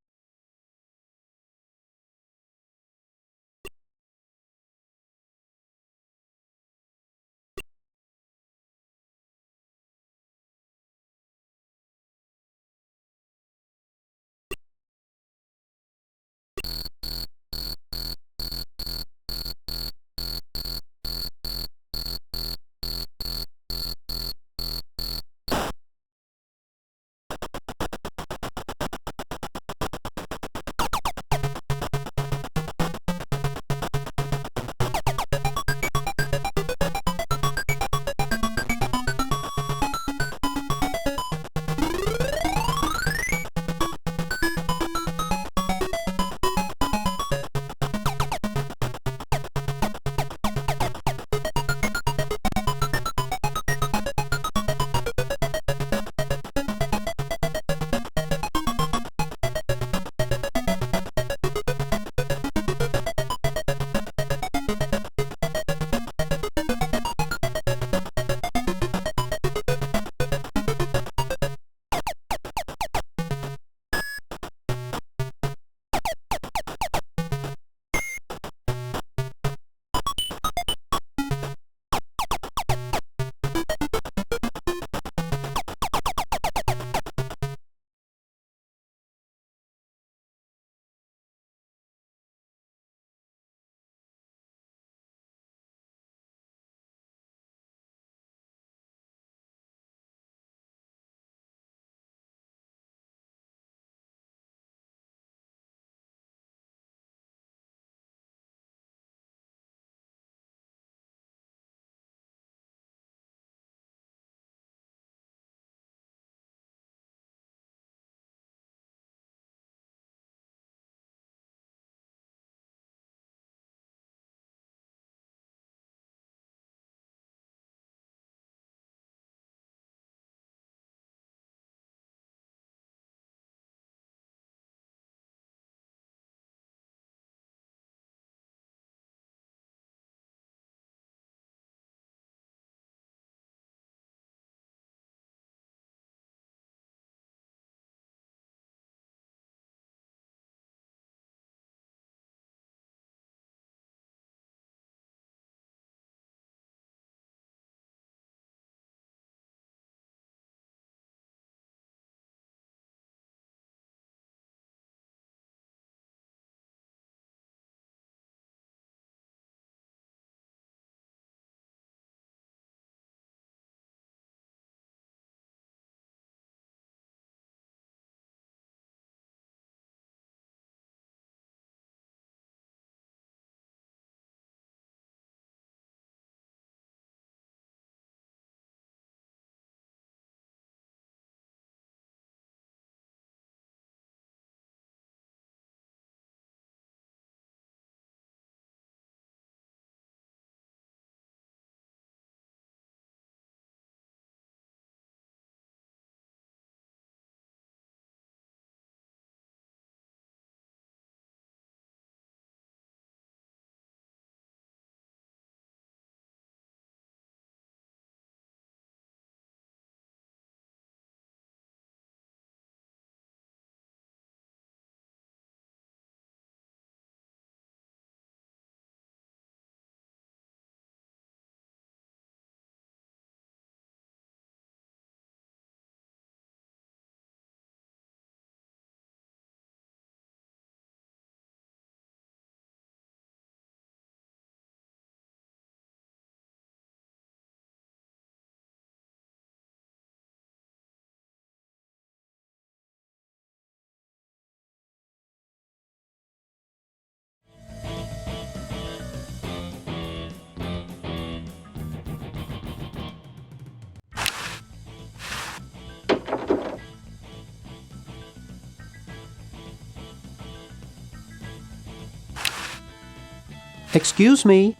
Excuse me.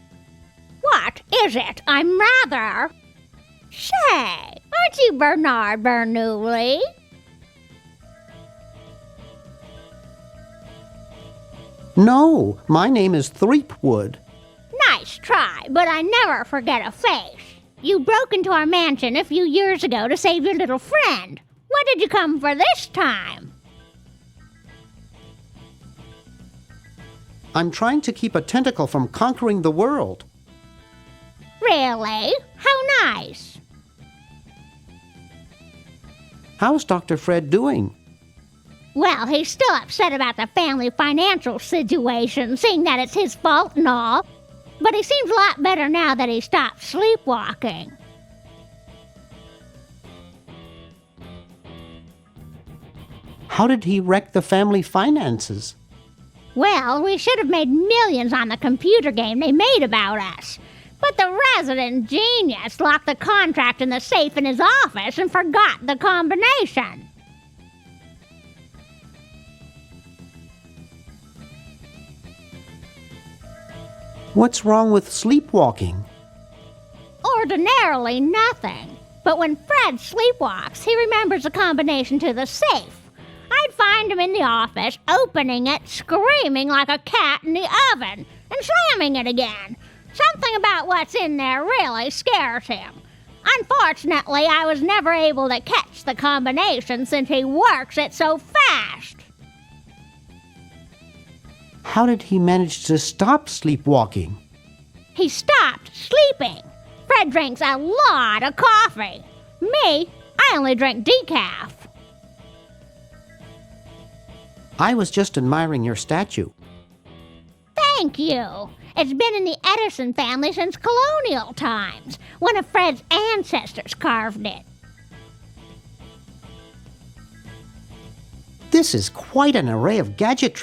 What is it? I'm rather... Say, aren't you Bernard Bernoulli? No, my name is Threepwood. Nice try, but I never forget a face. You broke into our mansion a few years ago to save your little friend. What did you come for this time? I'm trying to keep a tentacle from conquering the world. Really? How nice. How's Dr. Fred doing? Well, he's still upset about the family financial situation, seeing that it's his fault and all. But he seems a lot better now that he stopped sleepwalking. How did he wreck the family finances? Well, we should have made millions on the computer game they made about us. But the resident genius locked the contract in the safe in his office and forgot the combination. What's wrong with sleepwalking? Ordinarily nothing. But when Fred sleepwalks, he remembers the combination to the safe. I'd find him in the office, opening it, screaming like a cat in the oven, and slamming it again. Something about what's in there really scares him. Unfortunately, I was never able to catch the combination since he works it so fast. How did he manage to stop sleepwalking? He stopped sleeping. Fred drinks a lot of coffee. Me, I only drink decaf. I was just admiring your statue. Thank you. It's been in the Edison family since colonial times. One of Fred's ancestors carved it. This is quite an array of gadgetry.